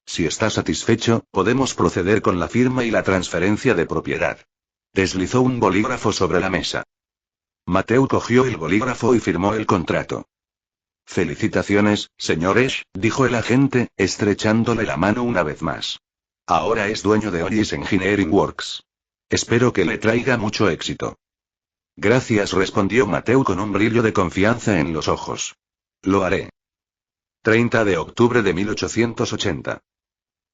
Si está satisfecho, podemos proceder con la firma y la transferencia de propiedad. Deslizó un bolígrafo sobre la mesa. Mateo cogió el bolígrafo y firmó el contrato. Felicitaciones, señor Esch, dijo el agente, estrechándole la mano una vez más. Ahora es dueño de Ollis Engineering Works. Espero que le traiga mucho éxito. Gracias, respondió Mateo con un brillo de confianza en los ojos. Lo haré. 30 de octubre de 1880.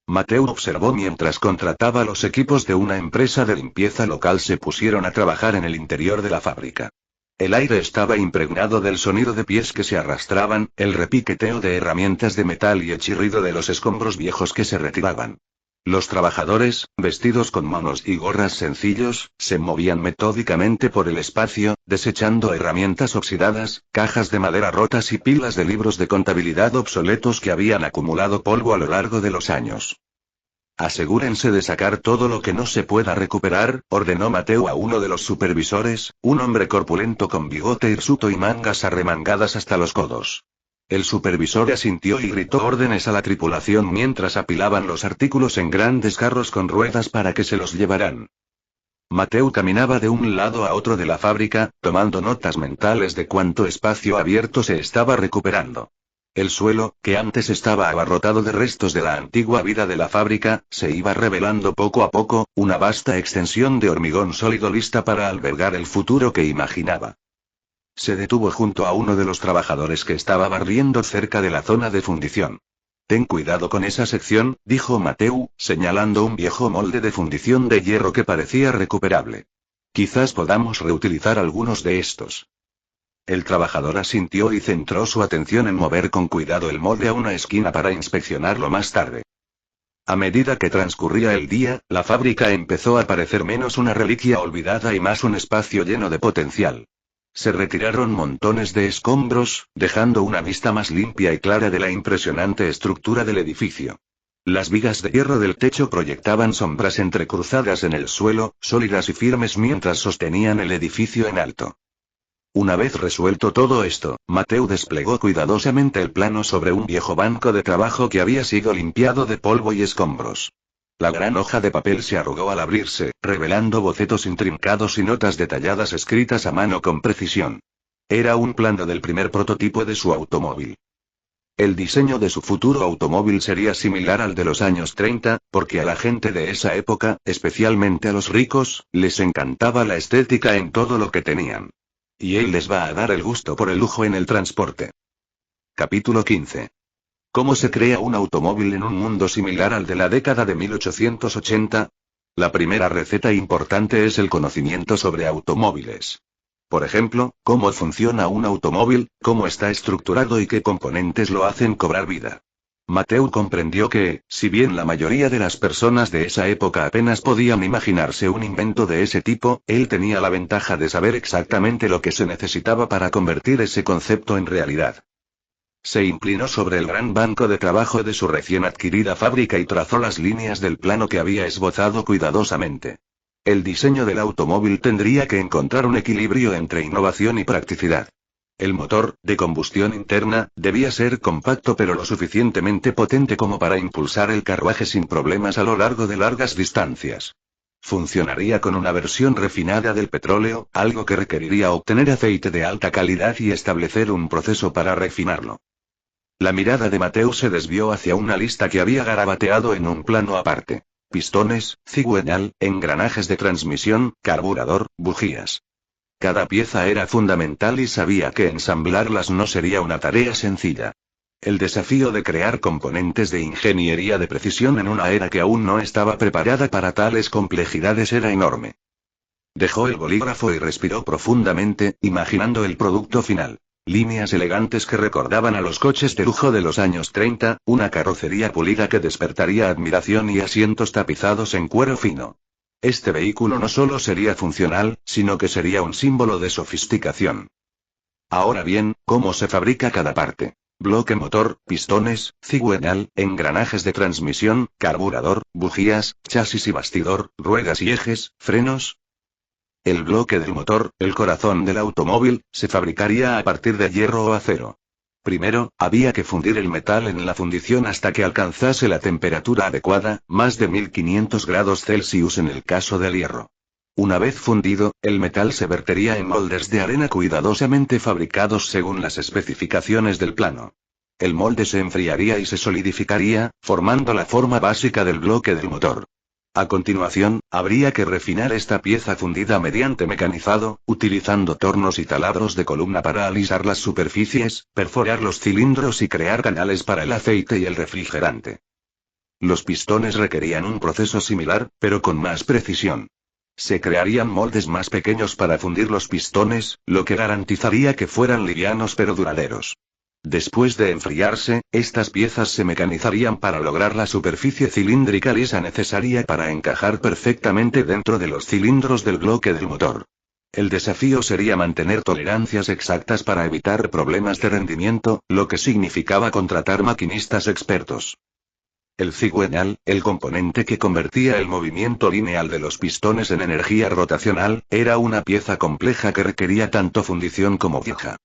Mateo observó mientras contrataba los equipos de una empresa de limpieza local se pusieron a trabajar en el interior de la fábrica. El aire estaba impregnado del sonido de pies que se arrastraban, el repiqueteo de herramientas de metal y el chirrido de los escombros viejos que se retiraban. Los trabajadores, vestidos con monos y gorras sencillos, se movían metódicamente por el espacio, desechando herramientas oxidadas, cajas de madera rotas y pilas de libros de contabilidad obsoletos que habían acumulado polvo a lo largo de los años. Asegúrense de sacar todo lo que no se pueda recuperar, ordenó Mateo a uno de los supervisores, un hombre corpulento con bigote hirsuto y mangas arremangadas hasta los codos. El supervisor asintió y gritó órdenes a la tripulación mientras apilaban los artículos en grandes carros con ruedas para que se los llevaran. Mateo caminaba de un lado a otro de la fábrica, tomando notas mentales de cuánto espacio abierto se estaba recuperando. El suelo, que antes estaba abarrotado de restos de la antigua vida de la fábrica, se iba revelando poco a poco, una vasta extensión de hormigón sólido lista para albergar el futuro que imaginaba. Se detuvo junto a uno de los trabajadores que estaba barriendo cerca de la zona de fundición. Ten cuidado con esa sección, dijo Mateu, señalando un viejo molde de fundición de hierro que parecía recuperable. Quizás podamos reutilizar algunos de estos. El trabajador asintió y centró su atención en mover con cuidado el molde a una esquina para inspeccionarlo más tarde. A medida que transcurría el día, la fábrica empezó a parecer menos una reliquia olvidada y más un espacio lleno de potencial. Se retiraron montones de escombros, dejando una vista más limpia y clara de la impresionante estructura del edificio. Las vigas de hierro del techo proyectaban sombras entrecruzadas en el suelo, sólidas y firmes mientras sostenían el edificio en alto. Una vez resuelto todo esto, Mateu desplegó cuidadosamente el plano sobre un viejo banco de trabajo que había sido limpiado de polvo y escombros. La gran hoja de papel se arrugó al abrirse, revelando bocetos intrincados y notas detalladas escritas a mano con precisión. Era un plano del primer prototipo de su automóvil. El diseño de su futuro automóvil sería similar al de los años 30, porque a la gente de esa época, especialmente a los ricos, les encantaba la estética en todo lo que tenían. Y él les va a dar el gusto por el lujo en el transporte. Capítulo 15. ¿Cómo se crea un automóvil en un mundo similar al de la década de 1880? La primera receta importante es el conocimiento sobre automóviles. Por ejemplo, cómo funciona un automóvil, cómo está estructurado y qué componentes lo hacen cobrar vida. Mateu comprendió que, si bien la mayoría de las personas de esa época apenas podían imaginarse un invento de ese tipo, él tenía la ventaja de saber exactamente lo que se necesitaba para convertir ese concepto en realidad. Se inclinó sobre el gran banco de trabajo de su recién adquirida fábrica y trazó las líneas del plano que había esbozado cuidadosamente. El diseño del automóvil tendría que encontrar un equilibrio entre innovación y practicidad. El motor, de combustión interna, debía ser compacto pero lo suficientemente potente como para impulsar el carruaje sin problemas a lo largo de largas distancias. Funcionaría con una versión refinada del petróleo, algo que requeriría obtener aceite de alta calidad y establecer un proceso para refinarlo. La mirada de Mateu se desvió hacia una lista que había garabateado en un plano aparte. Pistones, cigüeñal, engranajes de transmisión, carburador, bujías. Cada pieza era fundamental y sabía que ensamblarlas no sería una tarea sencilla. El desafío de crear componentes de ingeniería de precisión en una era que aún no estaba preparada para tales complejidades era enorme. Dejó el bolígrafo y respiró profundamente, imaginando el producto final. Líneas elegantes que recordaban a los coches de lujo de los años 30, una carrocería pulida que despertaría admiración y asientos tapizados en cuero fino. Este vehículo no solo sería funcional, sino que sería un símbolo de sofisticación. Ahora bien, ¿cómo se fabrica cada parte? Bloque motor, pistones, cigüeñal, engranajes de transmisión, carburador, bujías, chasis y bastidor, ruedas y ejes, frenos. El bloque del motor, el corazón del automóvil, se fabricaría a partir de hierro o acero. Primero, había que fundir el metal en la fundición hasta que alcanzase la temperatura adecuada, más de 1500 grados Celsius en el caso del hierro. Una vez fundido, el metal se vertería en moldes de arena cuidadosamente fabricados según las especificaciones del plano. El molde se enfriaría y se solidificaría, formando la forma básica del bloque del motor. A continuación, habría que refinar esta pieza fundida mediante mecanizado, utilizando tornos y taladros de columna para alisar las superficies, perforar los cilindros y crear canales para el aceite y el refrigerante. Los pistones requerían un proceso similar, pero con más precisión. Se crearían moldes más pequeños para fundir los pistones, lo que garantizaría que fueran livianos pero duraderos. Después de enfriarse, estas piezas se mecanizarían para lograr la superficie cilíndrica lisa necesaria para encajar perfectamente dentro de los cilindros del bloque del motor. El desafío sería mantener tolerancias exactas para evitar problemas de rendimiento, lo que significaba contratar maquinistas expertos. El cigüeñal, el componente que convertía el movimiento lineal de los pistones en energía rotacional, era una pieza compleja que requería tanto fundición como forja.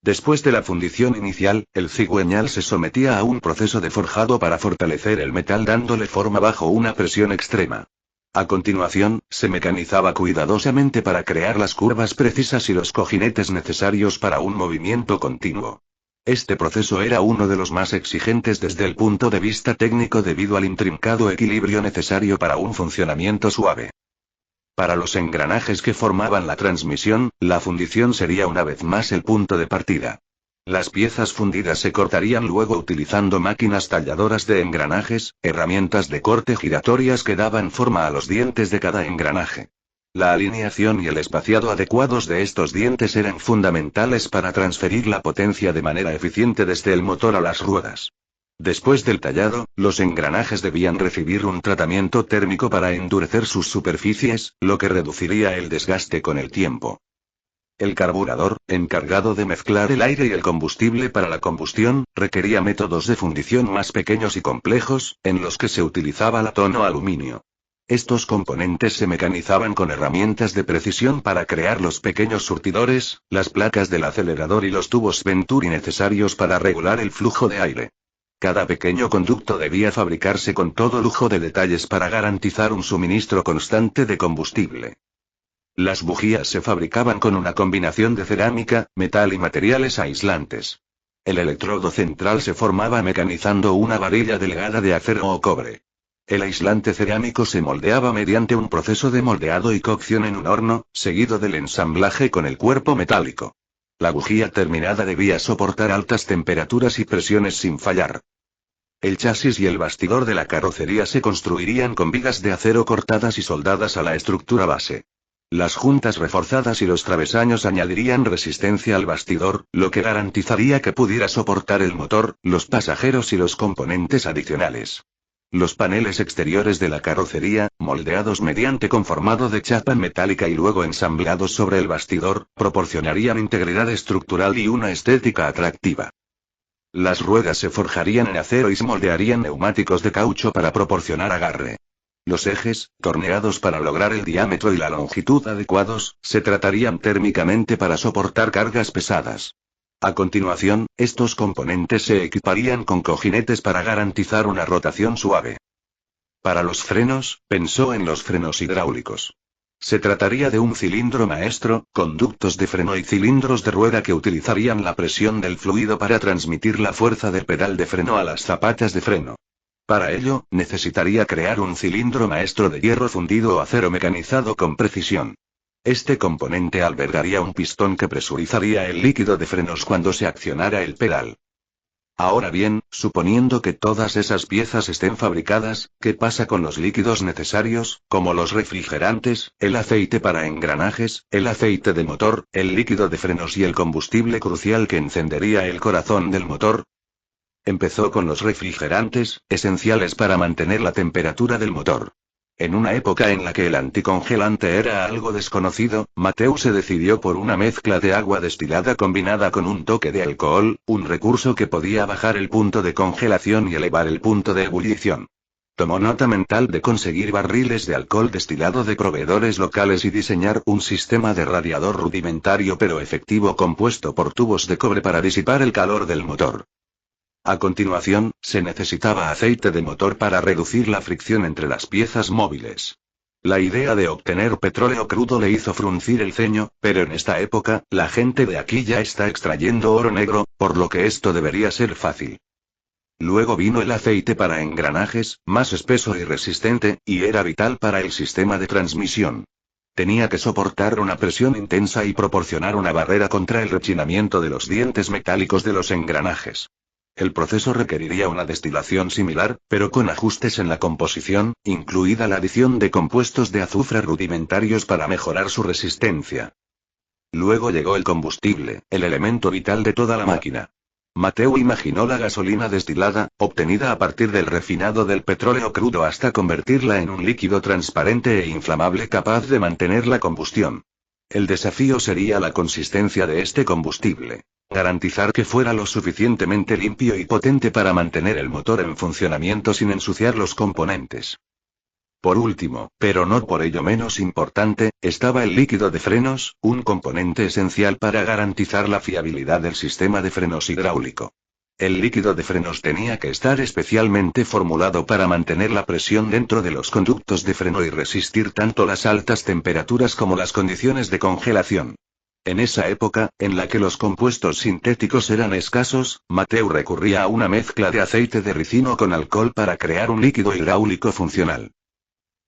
Después de la fundición inicial, el cigüeñal se sometía a un proceso de forjado para fortalecer el metal dándole forma bajo una presión extrema. A continuación, se mecanizaba cuidadosamente para crear las curvas precisas y los cojinetes necesarios para un movimiento continuo. Este proceso era uno de los más exigentes desde el punto de vista técnico debido al intrincado equilibrio necesario para un funcionamiento suave. Para los engranajes que formaban la transmisión, la fundición sería una vez más el punto de partida. Las piezas fundidas se cortarían luego utilizando máquinas talladoras de engranajes, herramientas de corte giratorias que daban forma a los dientes de cada engranaje. La alineación y el espaciado adecuados de estos dientes eran fundamentales para transferir la potencia de manera eficiente desde el motor a las ruedas. Después del tallado, los engranajes debían recibir un tratamiento térmico para endurecer sus superficies, lo que reduciría el desgaste con el tiempo. El carburador, encargado de mezclar el aire y el combustible para la combustión, requería métodos de fundición más pequeños y complejos, en los que se utilizaba latón o aluminio. Estos componentes se mecanizaban con herramientas de precisión para crear los pequeños surtidores, las placas del acelerador y los tubos Venturi necesarios para regular el flujo de aire. Cada pequeño conducto debía fabricarse con todo lujo de detalles para garantizar un suministro constante de combustible. Las bujías se fabricaban con una combinación de cerámica, metal y materiales aislantes. El electrodo central se formaba mecanizando una varilla delgada de acero o cobre. El aislante cerámico se moldeaba mediante un proceso de moldeado y cocción en un horno, seguido del ensamblaje con el cuerpo metálico. La bujía terminada debía soportar altas temperaturas y presiones sin fallar. El chasis y el bastidor de la carrocería se construirían con vigas de acero cortadas y soldadas a la estructura base. Las juntas reforzadas y los travesaños añadirían resistencia al bastidor, lo que garantizaría que pudiera soportar el motor, los pasajeros y los componentes adicionales. Los paneles exteriores de la carrocería, moldeados mediante conformado de chapa metálica y luego ensamblados sobre el bastidor, proporcionarían integridad estructural y una estética atractiva. Las ruedas se forjarían en acero y se moldearían neumáticos de caucho para proporcionar agarre. Los ejes, torneados para lograr el diámetro y la longitud adecuados, se tratarían térmicamente para soportar cargas pesadas. A continuación, estos componentes se equiparían con cojinetes para garantizar una rotación suave. Para los frenos, pensó en los frenos hidráulicos. Se trataría de un cilindro maestro, conductos de freno y cilindros de rueda que utilizarían la presión del fluido para transmitir la fuerza del pedal de freno a las zapatas de freno. Para ello, necesitaría crear un cilindro maestro de hierro fundido o acero mecanizado con precisión. Este componente albergaría un pistón que presurizaría el líquido de frenos cuando se accionara el pedal. Ahora bien, suponiendo que todas esas piezas estén fabricadas, ¿qué pasa con los líquidos necesarios, como los refrigerantes, el aceite para engranajes, el aceite de motor, el líquido de frenos y el combustible crucial que encendería el corazón del motor? Empezó con los refrigerantes, esenciales para mantener la temperatura del motor. En una época en la que el anticongelante era algo desconocido, Mateu se decidió por una mezcla de agua destilada combinada con un toque de alcohol, un recurso que podía bajar el punto de congelación y elevar el punto de ebullición. Tomó nota mental de conseguir barriles de alcohol destilado de proveedores locales y diseñar un sistema de radiador rudimentario pero efectivo compuesto por tubos de cobre para disipar el calor del motor. A continuación, se necesitaba aceite de motor para reducir la fricción entre las piezas móviles. La idea de obtener petróleo crudo le hizo fruncir el ceño, pero en esta época, la gente de aquí ya está extrayendo oro negro, por lo que esto debería ser fácil. Luego vino el aceite para engranajes, más espeso y resistente, y era vital para el sistema de transmisión. Tenía que soportar una presión intensa y proporcionar una barrera contra el rechinamiento de los dientes metálicos de los engranajes. El proceso requeriría una destilación similar, pero con ajustes en la composición, incluida la adición de compuestos de azufre rudimentarios para mejorar su resistencia. Luego llegó el combustible, el elemento vital de toda la máquina. Mateo imaginó la gasolina destilada, obtenida a partir del refinado del petróleo crudo hasta convertirla en un líquido transparente e inflamable capaz de mantener la combustión. El desafío sería la consistencia de este combustible. Garantizar que fuera lo suficientemente limpio y potente para mantener el motor en funcionamiento sin ensuciar los componentes. Por último, pero no por ello menos importante, estaba el líquido de frenos, un componente esencial para garantizar la fiabilidad del sistema de frenos hidráulico. El líquido de frenos tenía que estar especialmente formulado para mantener la presión dentro de los conductos de freno y resistir tanto las altas temperaturas como las condiciones de congelación. En esa época, en la que los compuestos sintéticos eran escasos, Mateo recurría a una mezcla de aceite de ricino con alcohol para crear un líquido hidráulico funcional.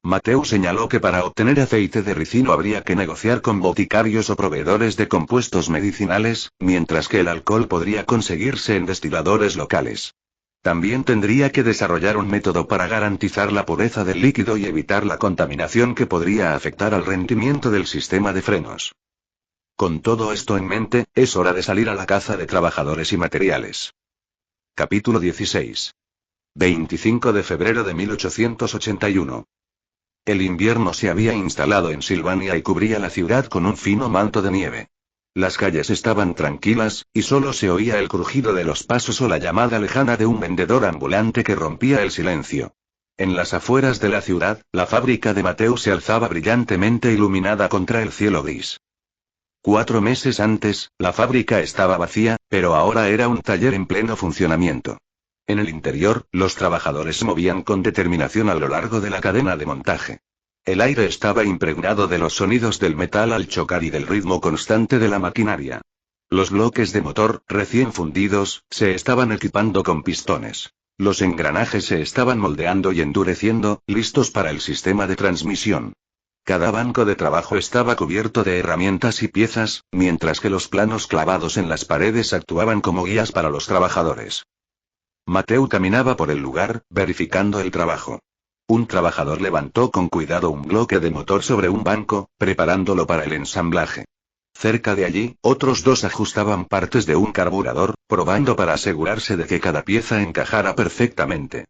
Mateo señaló que para obtener aceite de ricino habría que negociar con boticarios o proveedores de compuestos medicinales, mientras que el alcohol podría conseguirse en destiladores locales. También tendría que desarrollar un método para garantizar la pureza del líquido y evitar la contaminación que podría afectar al rendimiento del sistema de frenos. Con todo esto en mente, es hora de salir a la caza de trabajadores y materiales. Capítulo 16. 25 de febrero de 1881. El invierno se había instalado en Silvania y cubría la ciudad con un fino manto de nieve. Las calles estaban tranquilas, y solo se oía el crujido de los pasos o la llamada lejana de un vendedor ambulante que rompía el silencio. En las afueras de la ciudad, la fábrica de Mateo se alzaba brillantemente iluminada contra el cielo gris. 4 meses antes, la fábrica estaba vacía, pero ahora era un taller en pleno funcionamiento. En el interior, los trabajadores se movían con determinación a lo largo de la cadena de montaje. El aire estaba impregnado de los sonidos del metal al chocar y del ritmo constante de la maquinaria. Los bloques de motor, recién fundidos, se estaban equipando con pistones. Los engranajes se estaban moldeando y endureciendo, listos para el sistema de transmisión. Cada banco de trabajo estaba cubierto de herramientas y piezas, mientras que los planos clavados en las paredes actuaban como guías para los trabajadores. Mateo caminaba por el lugar, verificando el trabajo. Un trabajador levantó con cuidado un bloque de motor sobre un banco, preparándolo para el ensamblaje. Cerca de allí, otros 2 ajustaban partes de un carburador, probando para asegurarse de que cada pieza encajara perfectamente.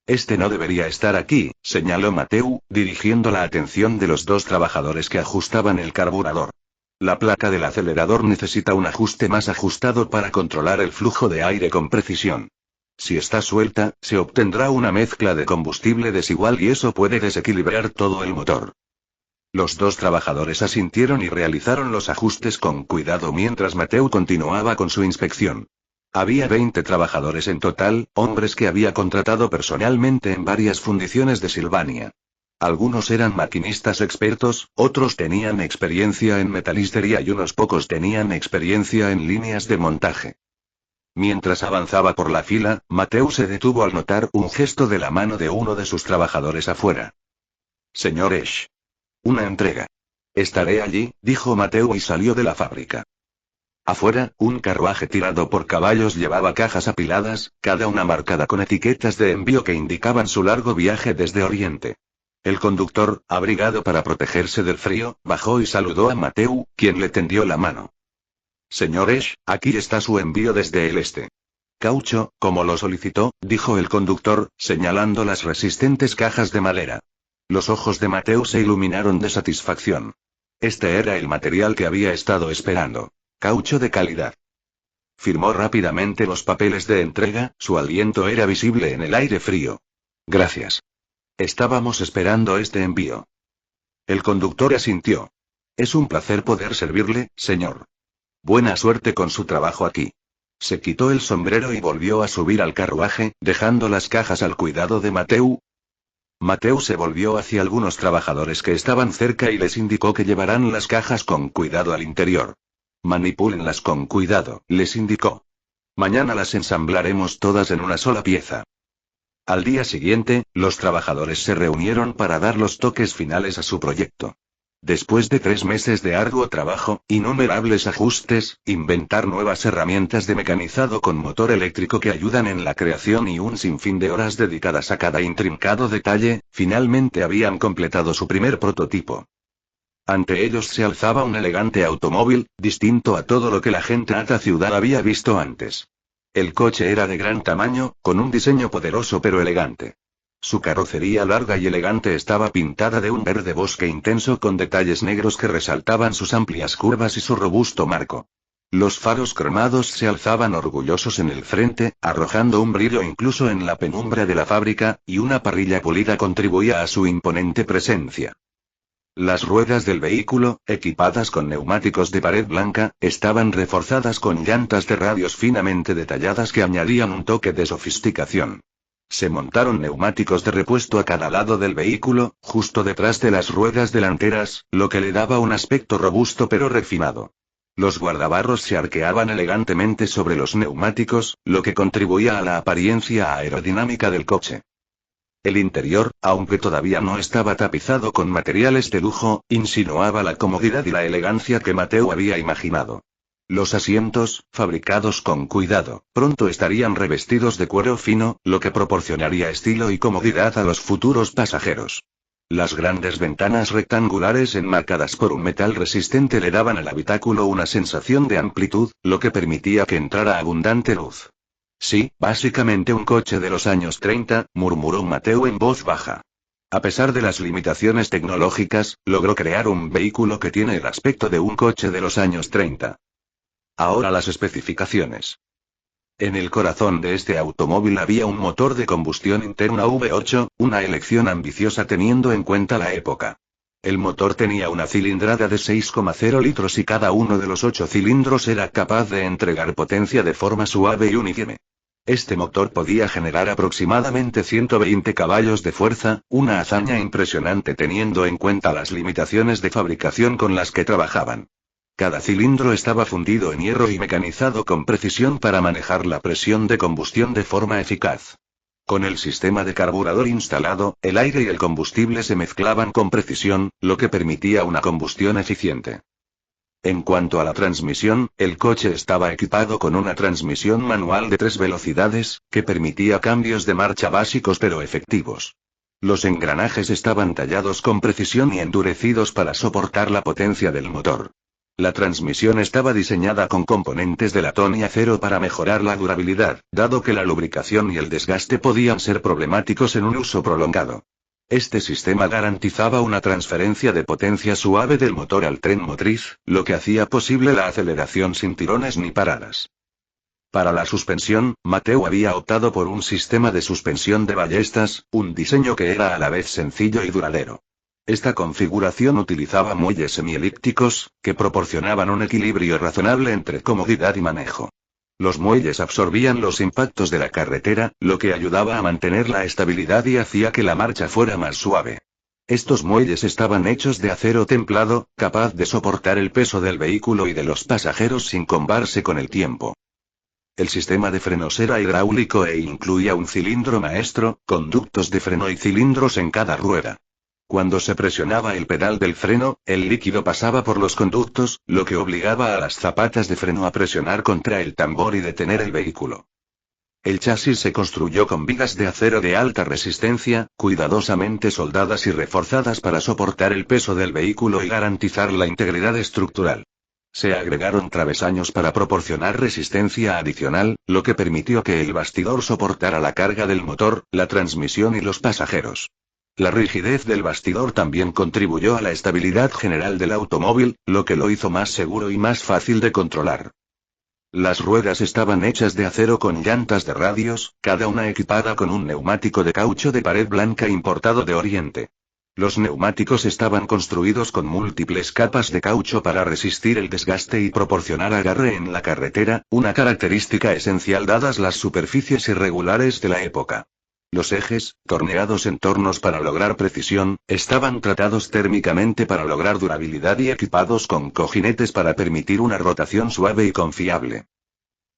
Este no debería estar aquí, señaló Mateo, dirigiendo la atención de los 2 trabajadores que ajustaban el carburador. La placa del acelerador necesita un ajuste más ajustado para controlar el flujo de aire con precisión. Si está suelta, se obtendrá una mezcla de combustible desigual y eso puede desequilibrar todo el motor. Los 2 trabajadores asintieron y realizaron los ajustes con cuidado mientras Mateo continuaba con su inspección. Había 20 trabajadores en total, hombres que había contratado personalmente en varias fundiciones de Silvania. Algunos eran maquinistas expertos, otros tenían experiencia en metalistería y unos pocos tenían experiencia en líneas de montaje. Mientras avanzaba por la fila, Mateo se detuvo al notar un gesto de la mano de uno de sus trabajadores afuera. Señor Esch. Una entrega. Estaré allí, dijo Mateo y salió de la fábrica. Afuera, un carruaje tirado por caballos llevaba cajas apiladas, cada una marcada con etiquetas de envío que indicaban su largo viaje desde Oriente. El conductor, abrigado para protegerse del frío, bajó y saludó a Mateo, quien le tendió la mano. Señor Esch, aquí está su envío desde el este. Caucho, como lo solicitó, dijo el conductor, señalando las resistentes cajas de madera. Los ojos de Mateo se iluminaron de satisfacción. Este era el material que había estado esperando. Caucho de calidad. Firmó rápidamente los papeles de entrega, su aliento era visible en el aire frío. Gracias. Estábamos esperando este envío. El conductor asintió. Es un placer poder servirle, señor. Buena suerte con su trabajo aquí. Se quitó el sombrero y volvió a subir al carruaje, dejando las cajas al cuidado de Mateo. Mateo se volvió hacia algunos trabajadores que estaban cerca y les indicó que llevarán las cajas con cuidado al interior. Manipúlenlas con cuidado, les indicó. Mañana las ensamblaremos todas en una sola pieza. Al día siguiente, los trabajadores se reunieron para dar los toques finales a su proyecto. Después de 3 meses de arduo trabajo, innumerables ajustes, inventar nuevas herramientas de mecanizado con motor eléctrico que ayudan en la creación y un sinfín de horas dedicadas a cada intrincado detalle, finalmente habían completado su primer prototipo. Ante ellos se alzaba un elegante automóvil, distinto a todo lo que la gente de la ciudad había visto antes. El coche era de gran tamaño, con un diseño poderoso pero elegante. Su carrocería larga y elegante estaba pintada de un verde bosque intenso con detalles negros que resaltaban sus amplias curvas y su robusto marco. Los faros cromados se alzaban orgullosos en el frente, arrojando un brillo incluso en la penumbra de la fábrica, y una parrilla pulida contribuía a su imponente presencia. Las ruedas del vehículo, equipadas con neumáticos de pared blanca, estaban reforzadas con llantas de radios finamente detalladas que añadían un toque de sofisticación. Se montaron neumáticos de repuesto a cada lado del vehículo, justo detrás de las ruedas delanteras, lo que le daba un aspecto robusto pero refinado. Los guardabarros se arqueaban elegantemente sobre los neumáticos, lo que contribuía a la apariencia aerodinámica del coche. El interior, aunque todavía no estaba tapizado con materiales de lujo, insinuaba la comodidad y la elegancia que Mateo había imaginado. Los asientos, fabricados con cuidado, pronto estarían revestidos de cuero fino, lo que proporcionaría estilo y comodidad a los futuros pasajeros. Las grandes ventanas rectangulares enmarcadas por un metal resistente le daban al habitáculo una sensación de amplitud, lo que permitía que entrara abundante luz. Sí, básicamente un coche de los años 30, murmuró Mateo en voz baja. A pesar de las limitaciones tecnológicas, logró crear un vehículo que tiene el aspecto de un coche de los años 30. Ahora las especificaciones. En el corazón de este automóvil había un motor de combustión interna V8, una elección ambiciosa teniendo en cuenta la época. El motor tenía una cilindrada de 6,0 litros y cada uno de los 8 cilindros era capaz de entregar potencia de forma suave y uniforme. Este motor podía generar aproximadamente 120 caballos de fuerza, una hazaña impresionante teniendo en cuenta las limitaciones de fabricación con las que trabajaban. Cada cilindro estaba fundido en hierro y mecanizado con precisión para manejar la presión de combustión de forma eficaz. Con el sistema de carburador instalado, el aire y el combustible se mezclaban con precisión, lo que permitía una combustión eficiente. En cuanto a la transmisión, el coche estaba equipado con una transmisión manual de 3 velocidades, que permitía cambios de marcha básicos pero efectivos. Los engranajes estaban tallados con precisión y endurecidos para soportar la potencia del motor. La transmisión estaba diseñada con componentes de latón y acero para mejorar la durabilidad, dado que la lubricación y el desgaste podían ser problemáticos en un uso prolongado. Este sistema garantizaba una transferencia de potencia suave del motor al tren motriz, lo que hacía posible la aceleración sin tirones ni paradas. Para la suspensión, Mateo había optado por un sistema de suspensión de ballestas, un diseño que era a la vez sencillo y duradero. Esta configuración utilizaba muelles semielípticos, que proporcionaban un equilibrio razonable entre comodidad y manejo. Los muelles absorbían los impactos de la carretera, lo que ayudaba a mantener la estabilidad y hacía que la marcha fuera más suave. Estos muelles estaban hechos de acero templado, capaz de soportar el peso del vehículo y de los pasajeros sin combarse con el tiempo. El sistema de frenos era hidráulico e incluía un cilindro maestro, conductos de freno y cilindros en cada rueda. Cuando se presionaba el pedal del freno, el líquido pasaba por los conductos, lo que obligaba a las zapatas de freno a presionar contra el tambor y detener el vehículo. El chasis se construyó con vigas de acero de alta resistencia, cuidadosamente soldadas y reforzadas para soportar el peso del vehículo y garantizar la integridad estructural. Se agregaron travesaños para proporcionar resistencia adicional, lo que permitió que el bastidor soportara la carga del motor, la transmisión y los pasajeros. La rigidez del bastidor también contribuyó a la estabilidad general del automóvil, lo que lo hizo más seguro y más fácil de controlar. Las ruedas estaban hechas de acero con llantas de radios, cada una equipada con un neumático de caucho de pared blanca importado de Oriente. Los neumáticos estaban construidos con múltiples capas de caucho para resistir el desgaste y proporcionar agarre en la carretera, una característica esencial dadas las superficies irregulares de la época. Los ejes, torneados en tornos para lograr precisión, estaban tratados térmicamente para lograr durabilidad y equipados con cojinetes para permitir una rotación suave y confiable.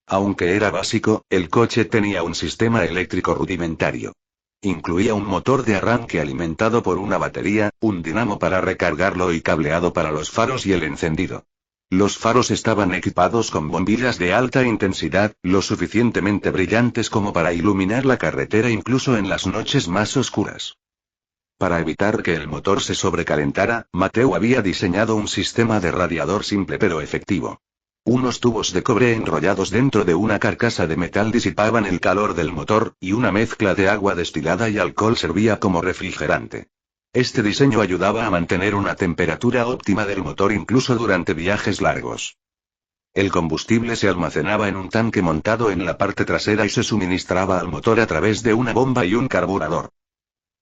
Aunque era básico, el coche tenía un sistema eléctrico rudimentario. Incluía un motor de arranque alimentado por una batería, un dinamo para recargarlo y cableado para los faros y el encendido. Los faros estaban equipados con bombillas de alta intensidad, lo suficientemente brillantes como para iluminar la carretera incluso en las noches más oscuras. Para evitar que el motor se sobrecalentara, Mateo había diseñado un sistema de radiador simple pero efectivo. Unos tubos de cobre enrollados dentro de una carcasa de metal disipaban el calor del motor, y una mezcla de agua destilada y alcohol servía como refrigerante. Este diseño ayudaba a mantener una temperatura óptima del motor incluso durante viajes largos. El combustible se almacenaba en un tanque montado en la parte trasera y se suministraba al motor a través de una bomba y un carburador.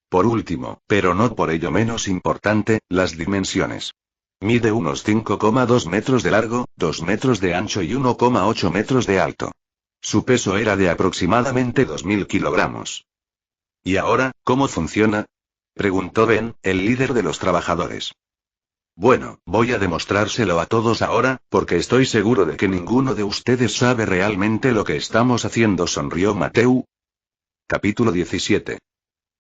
Por último, pero no por ello menos importante, las dimensiones. Mide unos 5,2 metros de largo, 2 metros de ancho y 1,8 metros de alto. Su peso era de aproximadamente 2.000 kilogramos. ¿Y ahora, cómo funciona?, preguntó Ben, el líder de los trabajadores. Bueno, voy a demostrárselo a todos ahora, porque estoy seguro de que ninguno de ustedes sabe realmente lo que estamos haciendo, sonrió Mateu. Capítulo 17.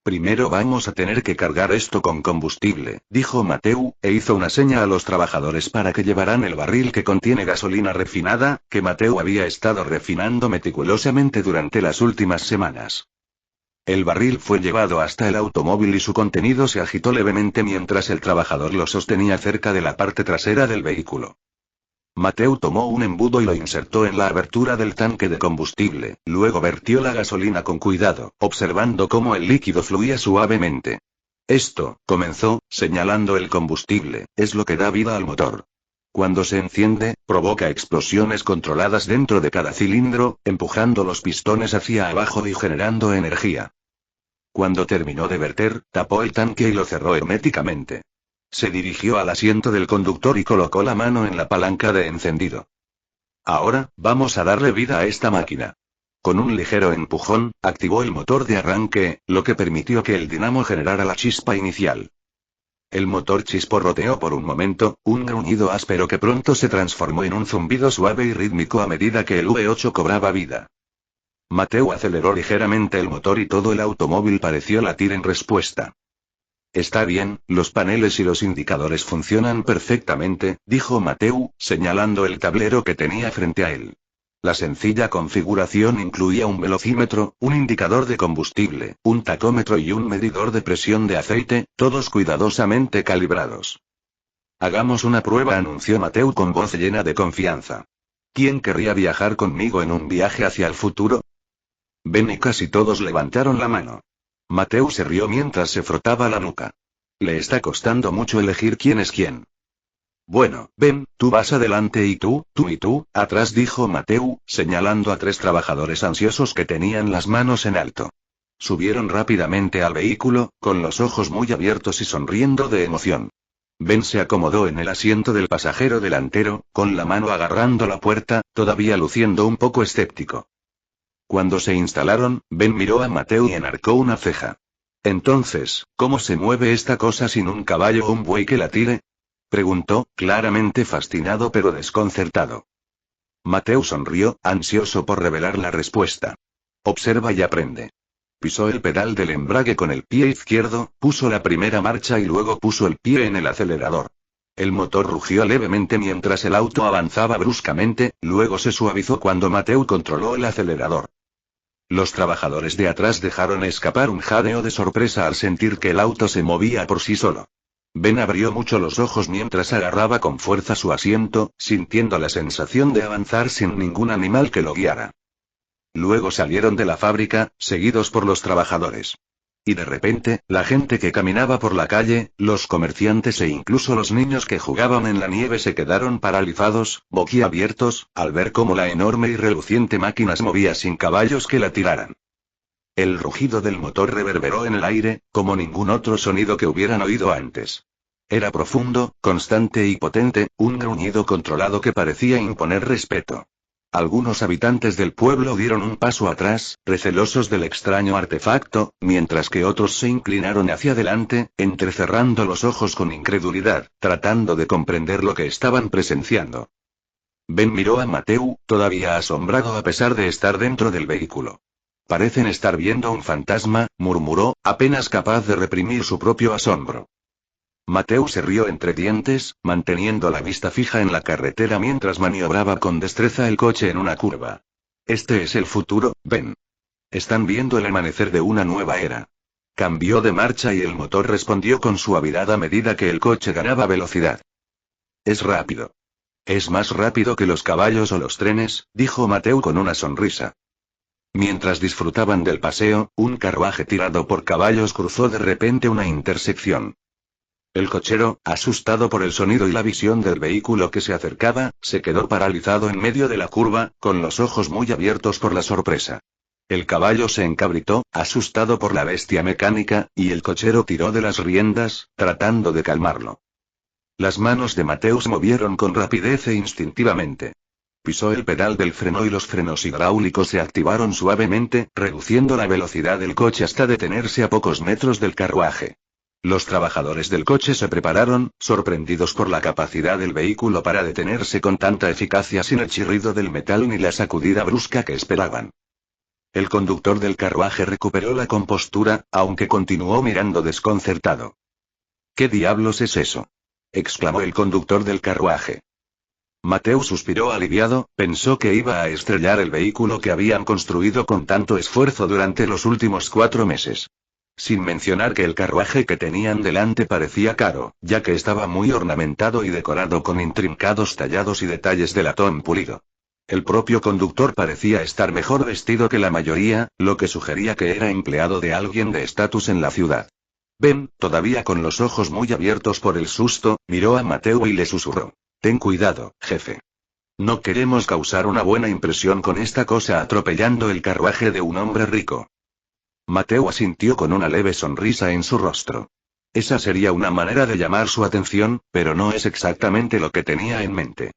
Primero vamos a tener que cargar esto con combustible, dijo Mateu, e hizo una seña a los trabajadores para que llevaran el barril que contiene gasolina refinada, que Mateu había estado refinando meticulosamente durante las últimas semanas. El barril fue llevado hasta el automóvil y su contenido se agitó levemente mientras el trabajador lo sostenía cerca de la parte trasera del vehículo. Mateu tomó un embudo y lo insertó en la abertura del tanque de combustible, luego vertió la gasolina con cuidado, observando cómo el líquido fluía suavemente. Esto, comenzó, señalando el combustible, es lo que da vida al motor. Cuando se enciende, provoca explosiones controladas dentro de cada cilindro, empujando los pistones hacia abajo y generando energía. Cuando terminó de verter, tapó el tanque y lo cerró herméticamente. Se dirigió al asiento del conductor y colocó la mano en la palanca de encendido. Ahora, vamos a darle vida a esta máquina. Con un ligero empujón, activó el motor de arranque, lo que permitió que el dinamo generara la chispa inicial. El motor chisporroteó por un momento, un gruñido áspero que pronto se transformó en un zumbido suave y rítmico a medida que el V8 cobraba vida. Mateu aceleró ligeramente el motor y todo el automóvil pareció latir en respuesta. Está bien, los paneles y los indicadores funcionan perfectamente, dijo Mateu, señalando el tablero que tenía frente a él. La sencilla configuración incluía un velocímetro, un indicador de combustible, un tacómetro y un medidor de presión de aceite, todos cuidadosamente calibrados. Hagamos una prueba, anunció Mateu con voz llena de confianza. ¿Quién querría viajar conmigo en un viaje hacia el futuro? Ben y casi todos levantaron la mano. Mateu se rió mientras se frotaba la nuca. Le está costando mucho elegir quién es quién. Bueno, Ben, tú vas adelante y tú y tú, atrás, dijo Mateu, señalando a 3 trabajadores ansiosos que tenían las manos en alto. Subieron rápidamente al vehículo, con los ojos muy abiertos y sonriendo de emoción. Ben se acomodó en el asiento del pasajero delantero, con la mano agarrando la puerta, todavía luciendo un poco escéptico. Cuando se instalaron, Ben miró a Mateu y enarcó una ceja. Entonces, ¿cómo se mueve esta cosa sin un caballo o un buey que la tire?, preguntó, claramente fascinado pero desconcertado. Mateu sonrió, ansioso por revelar la respuesta. Observa y aprende. Pisó el pedal del embrague con el pie izquierdo, puso la primera marcha y luego puso el pie en el acelerador. El motor rugió levemente mientras el auto avanzaba bruscamente, luego se suavizó cuando Mateu controló el acelerador. Los trabajadores de atrás dejaron escapar un jadeo de sorpresa al sentir que el auto se movía por sí solo. Ben abrió mucho los ojos mientras agarraba con fuerza su asiento, sintiendo la sensación de avanzar sin ningún animal que lo guiara. Luego salieron de la fábrica, seguidos por los trabajadores. Y de repente, la gente que caminaba por la calle, los comerciantes e incluso los niños que jugaban en la nieve se quedaron paralizados, boquiabiertos, al ver cómo la enorme y reluciente máquina se movía sin caballos que la tiraran. El rugido del motor reverberó en el aire, como ningún otro sonido que hubieran oído antes. Era profundo, constante y potente, un gruñido controlado que parecía imponer respeto. Algunos habitantes del pueblo dieron un paso atrás, recelosos del extraño artefacto, mientras que otros se inclinaron hacia adelante, entrecerrando los ojos con incredulidad, tratando de comprender lo que estaban presenciando. Ben miró a Mateu, todavía asombrado a pesar de estar dentro del vehículo. Parecen estar viendo un fantasma, murmuró, apenas capaz de reprimir su propio asombro. Mateu se rió entre dientes, manteniendo la vista fija en la carretera mientras maniobraba con destreza el coche en una curva. Este es el futuro, Ben. Están viendo el amanecer de una nueva era. Cambió de marcha y el motor respondió con suavidad a medida que el coche ganaba velocidad. Es rápido. Es más rápido que los caballos o los trenes, dijo Mateo con una sonrisa. Mientras disfrutaban del paseo, un carruaje tirado por caballos cruzó de repente una intersección. El cochero, asustado por el sonido y la visión del vehículo que se acercaba, se quedó paralizado en medio de la curva, con los ojos muy abiertos por la sorpresa. El caballo se encabritó, asustado por la bestia mecánica, y el cochero tiró de las riendas, tratando de calmarlo. Las manos de Mateo se movieron con rapidez e instintivamente. Pisó el pedal del freno y los frenos hidráulicos se activaron suavemente, reduciendo la velocidad del coche hasta detenerse a pocos metros del carruaje. Los trabajadores del coche se prepararon, sorprendidos por la capacidad del vehículo para detenerse con tanta eficacia sin el chirrido del metal ni la sacudida brusca que esperaban. El conductor del carruaje recuperó la compostura, aunque continuó mirando desconcertado. ¿Qué diablos es eso?, exclamó el conductor del carruaje. Mateo suspiró aliviado, pensó que iba a estrellar el vehículo que habían construido con tanto esfuerzo durante los últimos 4 meses. Sin mencionar que el carruaje que tenían delante parecía caro, ya que estaba muy ornamentado y decorado con intrincados tallados y detalles de latón pulido. El propio conductor parecía estar mejor vestido que la mayoría, lo que sugería que era empleado de alguien de estatus en la ciudad. Ben, todavía con los ojos muy abiertos por el susto, miró a Mateo y le susurró: «Ten cuidado, jefe. No queremos causar una buena impresión con esta cosa atropellando el carruaje de un hombre rico». Mateo asintió con una leve sonrisa en su rostro. Esa sería una manera de llamar su atención, pero no es exactamente lo que tenía en mente.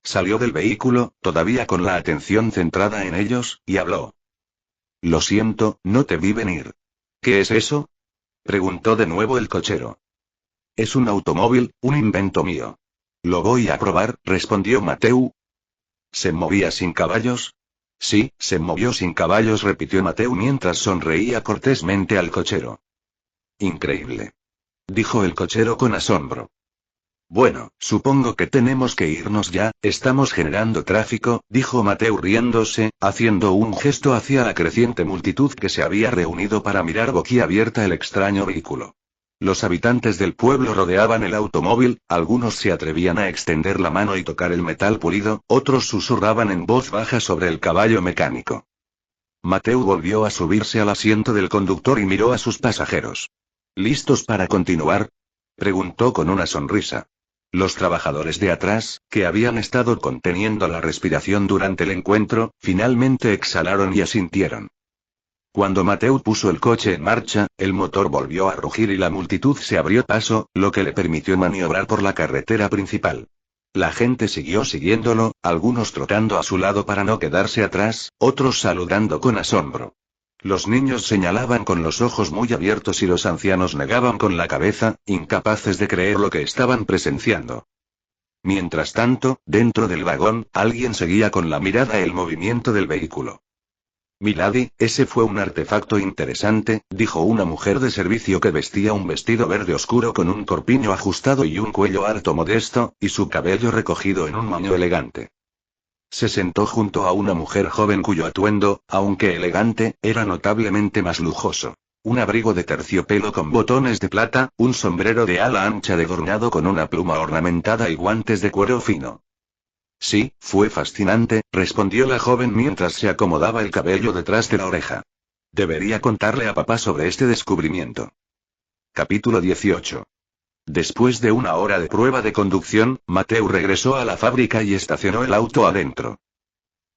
Salió del vehículo, todavía con la atención centrada en ellos, y habló. «Lo siento, no te vi venir». «¿Qué es eso?», preguntó de nuevo el cochero. «Es un automóvil, un invento mío». «Lo voy a probar», respondió Mateo. «¿Se movía sin caballos?». «Sí, se movió sin caballos», repitió Mateo mientras sonreía cortésmente al cochero. «Increíble», dijo el cochero con asombro. «Bueno, supongo que tenemos que irnos ya, estamos generando tráfico», dijo Mateo riéndose, haciendo un gesto hacia la creciente multitud que se había reunido para mirar boquiabierta el extraño vehículo. Los habitantes del pueblo rodeaban el automóvil, algunos se atrevían a extender la mano y tocar el metal pulido, otros susurraban en voz baja sobre el caballo mecánico. Mateo volvió a subirse al asiento del conductor y miró a sus pasajeros. «¿Listos para continuar?», preguntó con una sonrisa. Los trabajadores de atrás, que habían estado conteniendo la respiración durante el encuentro, finalmente exhalaron y asintieron. Cuando Mateo puso el coche en marcha, el motor volvió a rugir y la multitud se abrió paso, lo que le permitió maniobrar por la carretera principal. La gente siguió siguiéndolo, algunos trotando a su lado para no quedarse atrás, otros saludando con asombro. Los niños señalaban con los ojos muy abiertos y los ancianos negaban con la cabeza, incapaces de creer lo que estaban presenciando. Mientras tanto, dentro del vagón, alguien seguía con la mirada el movimiento del vehículo. «Milady, ese fue un artefacto interesante», dijo una mujer de servicio que vestía un vestido verde oscuro con un corpiño ajustado y un cuello alto modesto, y su cabello recogido en un moño elegante. Se sentó junto a una mujer joven cuyo atuendo, aunque elegante, era notablemente más lujoso. Un abrigo de terciopelo con botones de plata, un sombrero de ala ancha adornado con una pluma ornamentada y guantes de cuero fino. «Sí, fue fascinante», respondió la joven mientras se acomodaba el cabello detrás de la oreja. «Debería contarle a papá sobre este descubrimiento». Capítulo 18. Después de una hora de prueba de conducción, Mateo regresó a la fábrica y estacionó el auto adentro.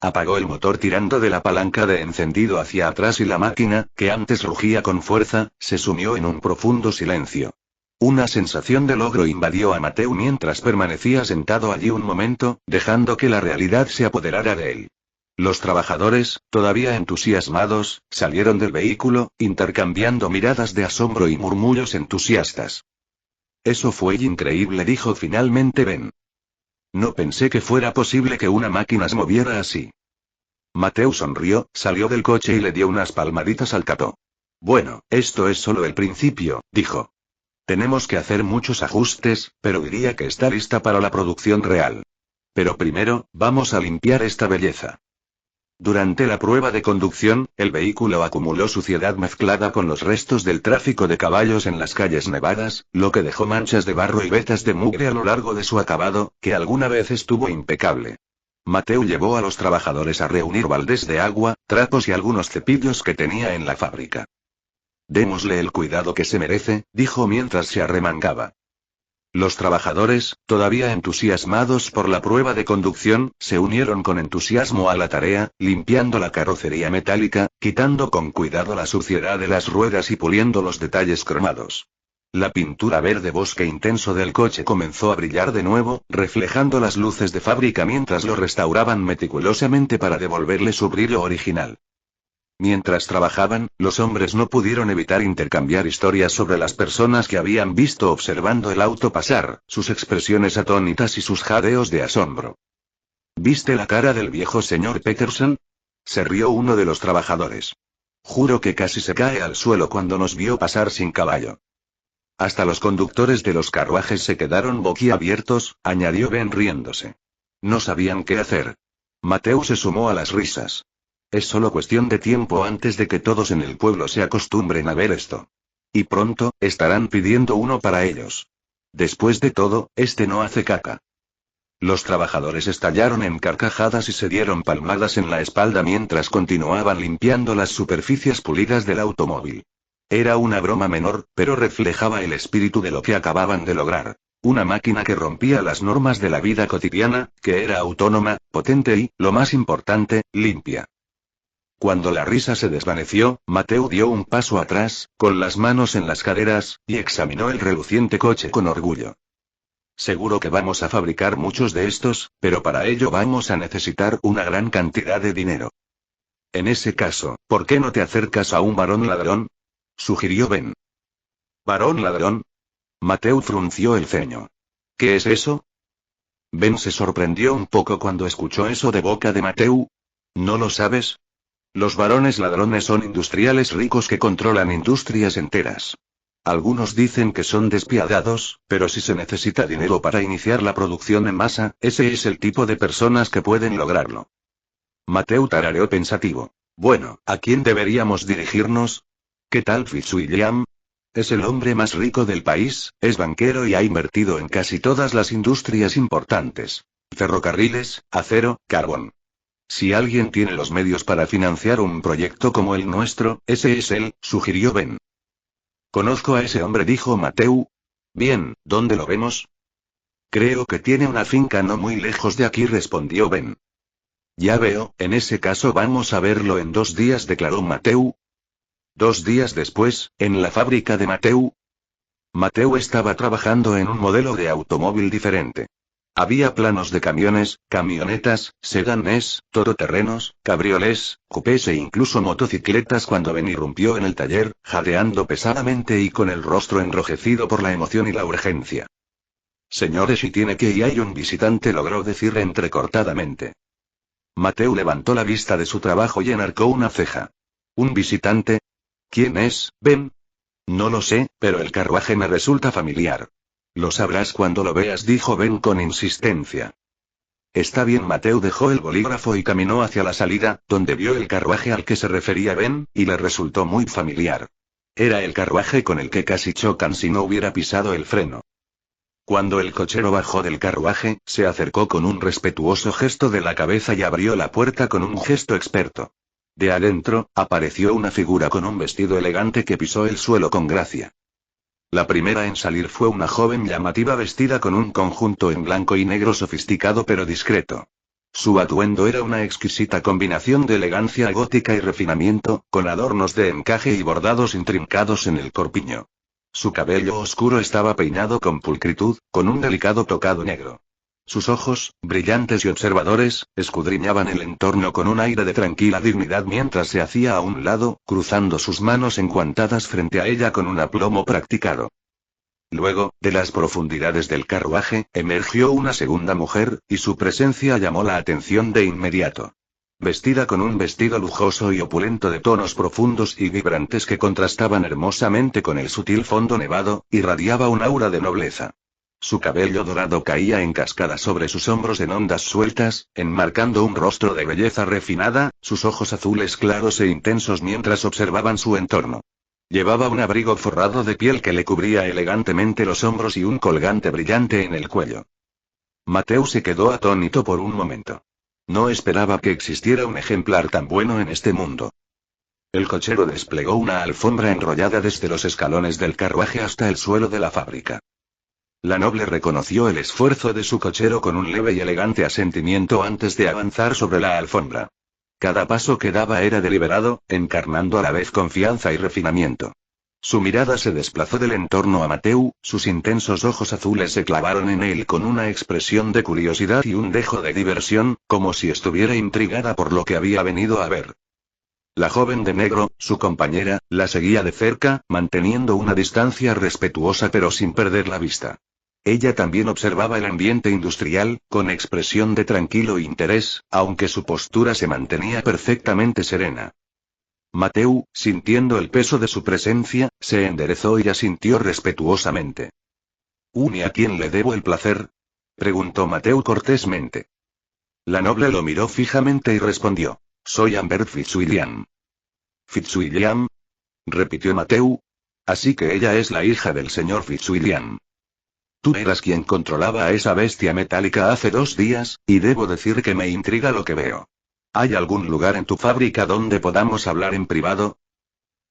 Apagó el motor tirando de la palanca de encendido hacia atrás y la máquina, que antes rugía con fuerza, se sumió en un profundo silencio. Una sensación de logro invadió a Mateo mientras permanecía sentado allí un momento, dejando que la realidad se apoderara de él. Los trabajadores, todavía entusiasmados, salieron del vehículo, intercambiando miradas de asombro y murmullos entusiastas. «Eso fue increíble», dijo finalmente Ben. «No pensé que fuera posible que una máquina se moviera así». Mateo sonrió, salió del coche y le dio unas palmaditas al capó. «Bueno, esto es solo el principio», dijo. «Tenemos que hacer muchos ajustes, pero diría que está lista para la producción real. Pero primero, vamos a limpiar esta belleza». Durante la prueba de conducción, el vehículo acumuló suciedad mezclada con los restos del tráfico de caballos en las calles nevadas, lo que dejó manchas de barro y vetas de mugre a lo largo de su acabado, que alguna vez estuvo impecable. Mateu llevó a los trabajadores a reunir baldes de agua, trapos y algunos cepillos que tenía en la fábrica. Démosle el cuidado que se merece, dijo mientras se arremangaba. Los trabajadores, todavía entusiasmados por la prueba de conducción, se unieron con entusiasmo a la tarea, limpiando la carrocería metálica, quitando con cuidado la suciedad de las ruedas y puliendo los detalles cromados. La pintura verde bosque intenso del coche comenzó a brillar de nuevo, reflejando las luces de fábrica mientras lo restauraban meticulosamente para devolverle su brillo original. Mientras trabajaban, los hombres no pudieron evitar intercambiar historias sobre las personas que habían visto observando el auto pasar, sus expresiones atónitas y sus jadeos de asombro. ¿Viste la cara del viejo señor Peterson? Se rió uno de los trabajadores. Juro que casi se cae al suelo cuando nos vio pasar sin caballo. Hasta los conductores de los carruajes se quedaron boquiabiertos, añadió Ben riéndose. No sabían qué hacer. Mateu se sumó a las risas. Es solo cuestión de tiempo antes de que todos en el pueblo se acostumbren a ver esto. Y pronto, estarán pidiendo uno para ellos. Después de todo, este no hace caca. Los trabajadores estallaron en carcajadas y se dieron palmadas en la espalda mientras continuaban limpiando las superficies pulidas del automóvil. Era una broma menor, pero reflejaba el espíritu de lo que acababan de lograr. Una máquina que rompía las normas de la vida cotidiana, que era autónoma, potente y, lo más importante, limpia. Cuando la risa se desvaneció, Mateu dio un paso atrás, con las manos en las caderas, y examinó el reluciente coche con orgullo. Seguro que vamos a fabricar muchos de estos, pero para ello vamos a necesitar una gran cantidad de dinero. En ese caso, ¿por qué no te acercas a un varón ladrón? Sugirió Ben. ¿Varón ladrón? Mateu frunció el ceño. ¿Qué es eso? Ben se sorprendió un poco cuando escuchó eso de boca de Mateu. ¿No lo sabes? Los varones ladrones son industriales ricos que controlan industrias enteras. Algunos dicen que son despiadados, pero si se necesita dinero para iniciar la producción en masa, ese es el tipo de personas que pueden lograrlo. Mateu tarareó pensativo. Bueno, ¿a quién deberíamos dirigirnos? ¿Qué tal Fitzwilliam? Es el hombre más rico del país, es banquero y ha invertido en casi todas las industrias importantes. Ferrocarriles, acero, carbón. Si alguien tiene los medios para financiar un proyecto como el nuestro, ese es él, sugirió Ben. Conozco a ese hombre, dijo Mateu. Bien, ¿dónde lo vemos? Creo que tiene una finca no muy lejos de aquí, respondió Ben. Ya veo, en ese caso vamos a verlo en 2 días, declaró Mateu. 2 días después, en la fábrica de Mateu. Mateu estaba trabajando en un modelo de automóvil diferente. Había planos de camiones, camionetas, sedanes, todoterrenos, cabriolés, coupés e incluso motocicletas cuando Ben irrumpió en el taller, jadeando pesadamente y con el rostro enrojecido por la emoción y la urgencia. Señores, y tiene que ir, hay un visitante, logró decir entrecortadamente. Mateu levantó la vista de su trabajo y enarcó una ceja. ¿Un visitante? ¿Quién es, Ben? No lo sé, pero el carruaje me resulta familiar. Lo sabrás cuando lo veas, dijo Ben con insistencia. Está bien. Mateu dejó el bolígrafo y caminó hacia la salida, donde vio el carruaje al que se refería Ben, y le resultó muy familiar. Era el carruaje con el que casi chocan si no hubiera pisado el freno. Cuando el cochero bajó del carruaje, se acercó con un respetuoso gesto de la cabeza y abrió la puerta con un gesto experto. De adentro, apareció una figura con un vestido elegante que pisó el suelo con gracia. La primera en salir fue una joven llamativa vestida con un conjunto en blanco y negro sofisticado pero discreto. Su atuendo era una exquisita combinación de elegancia gótica y refinamiento, con adornos de encaje y bordados intrincados en el corpiño. Su cabello oscuro estaba peinado con pulcritud, con un delicado tocado negro. Sus ojos, brillantes y observadores, escudriñaban el entorno con un aire de tranquila dignidad mientras se hacía a un lado, cruzando sus manos enguantadas frente a ella con un aplomo practicado. Luego, de las profundidades del carruaje, emergió una segunda mujer, y su presencia llamó la atención de inmediato. Vestida con un vestido lujoso y opulento de tonos profundos y vibrantes que contrastaban hermosamente con el sutil fondo nevado, irradiaba un aura de nobleza. Su cabello dorado caía en cascada sobre sus hombros en ondas sueltas, enmarcando un rostro de belleza refinada, sus ojos azules claros e intensos mientras observaban su entorno. Llevaba un abrigo forrado de piel que le cubría elegantemente los hombros y un colgante brillante en el cuello. Mateo se quedó atónito por un momento. No esperaba que existiera un ejemplar tan bueno en este mundo. El cochero desplegó una alfombra enrollada desde los escalones del carruaje hasta el suelo de la fábrica. La noble reconoció el esfuerzo de su cochero con un leve y elegante asentimiento antes de avanzar sobre la alfombra. Cada paso que daba era deliberado, encarnando a la vez confianza y refinamiento. Su mirada se desplazó del entorno a Mateo, sus intensos ojos azules se clavaron en él con una expresión de curiosidad y un dejo de diversión, como si estuviera intrigada por lo que había venido a ver. La joven de negro, su compañera, la seguía de cerca, manteniendo una distancia respetuosa pero sin perder la vista. Ella también observaba el ambiente industrial, con expresión de tranquilo interés, aunque su postura se mantenía perfectamente serena. Mateo, sintiendo el peso de su presencia, se enderezó y asintió respetuosamente. ¿Y a quién le debo el placer?, preguntó Mateo cortésmente. La noble lo miró fijamente y respondió: soy Amber Fitzwilliam. ¿Fitzwilliam?, repitió Mateo. Así que ella es la hija del señor Fitzwilliam. Tú eras quien controlaba a esa bestia metálica hace 2 días, y debo decir que me intriga lo que veo. ¿Hay algún lugar en tu fábrica donde podamos hablar en privado?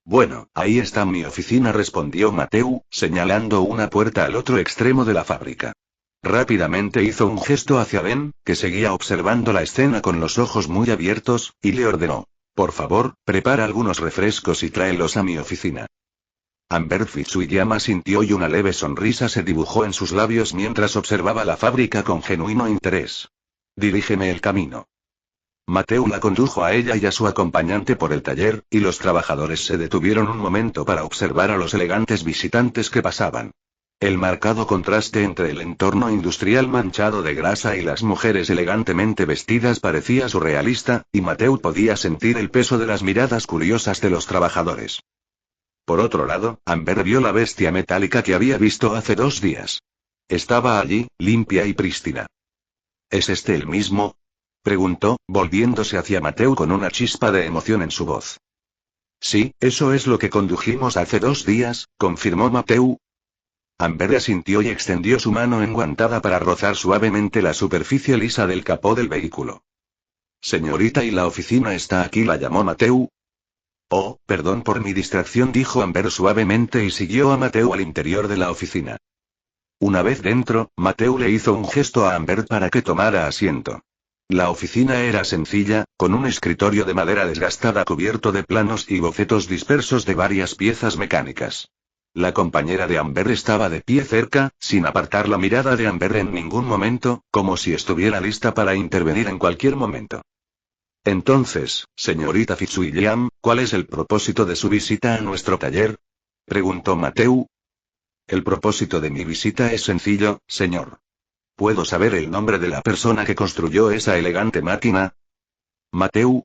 Bueno, ahí está mi oficina, respondió Mateo, señalando una puerta al otro extremo de la fábrica. Rápidamente hizo un gesto hacia Ben, que seguía observando la escena con los ojos muy abiertos, y le ordenó: por favor, prepara algunos refrescos y tráelos a mi oficina. Amber Fitzwilliam asintió y una leve sonrisa se dibujó en sus labios mientras observaba la fábrica con genuino interés. Dirígeme el camino. Mateo la condujo a ella y a su acompañante por el taller, y los trabajadores se detuvieron un momento para observar a los elegantes visitantes que pasaban. El marcado contraste entre el entorno industrial manchado de grasa y las mujeres elegantemente vestidas parecía surrealista, y Mateo podía sentir el peso de las miradas curiosas de los trabajadores. Por otro lado, Amber vio la bestia metálica que había visto hace 2 días. Estaba allí, limpia y prístina. ¿Es este el mismo?, preguntó, volviéndose hacia Mateo con una chispa de emoción en su voz. Sí, eso es lo que condujimos hace 2 días, confirmó Mateo. Amber asintió y extendió su mano enguantada para rozar suavemente la superficie lisa del capó del vehículo. Señorita, y la oficina está aquí, la llamó Mateo. Oh, perdón por mi distracción, dijo Amber suavemente y siguió a Mateo al interior de la oficina. Una vez dentro, Mateo le hizo un gesto a Amber para que tomara asiento. La oficina era sencilla, con un escritorio de madera desgastada cubierto de planos y bocetos dispersos de varias piezas mecánicas. La compañera de Amber estaba de pie cerca, sin apartar la mirada de Amber en ningún momento, como si estuviera lista para intervenir en cualquier momento. Entonces, señorita Fitzwilliam, ¿cuál es el propósito de su visita a nuestro taller?, preguntó Mateo. El propósito de mi visita es sencillo, señor. ¿Puedo saber el nombre de la persona que construyó esa elegante máquina? Mateo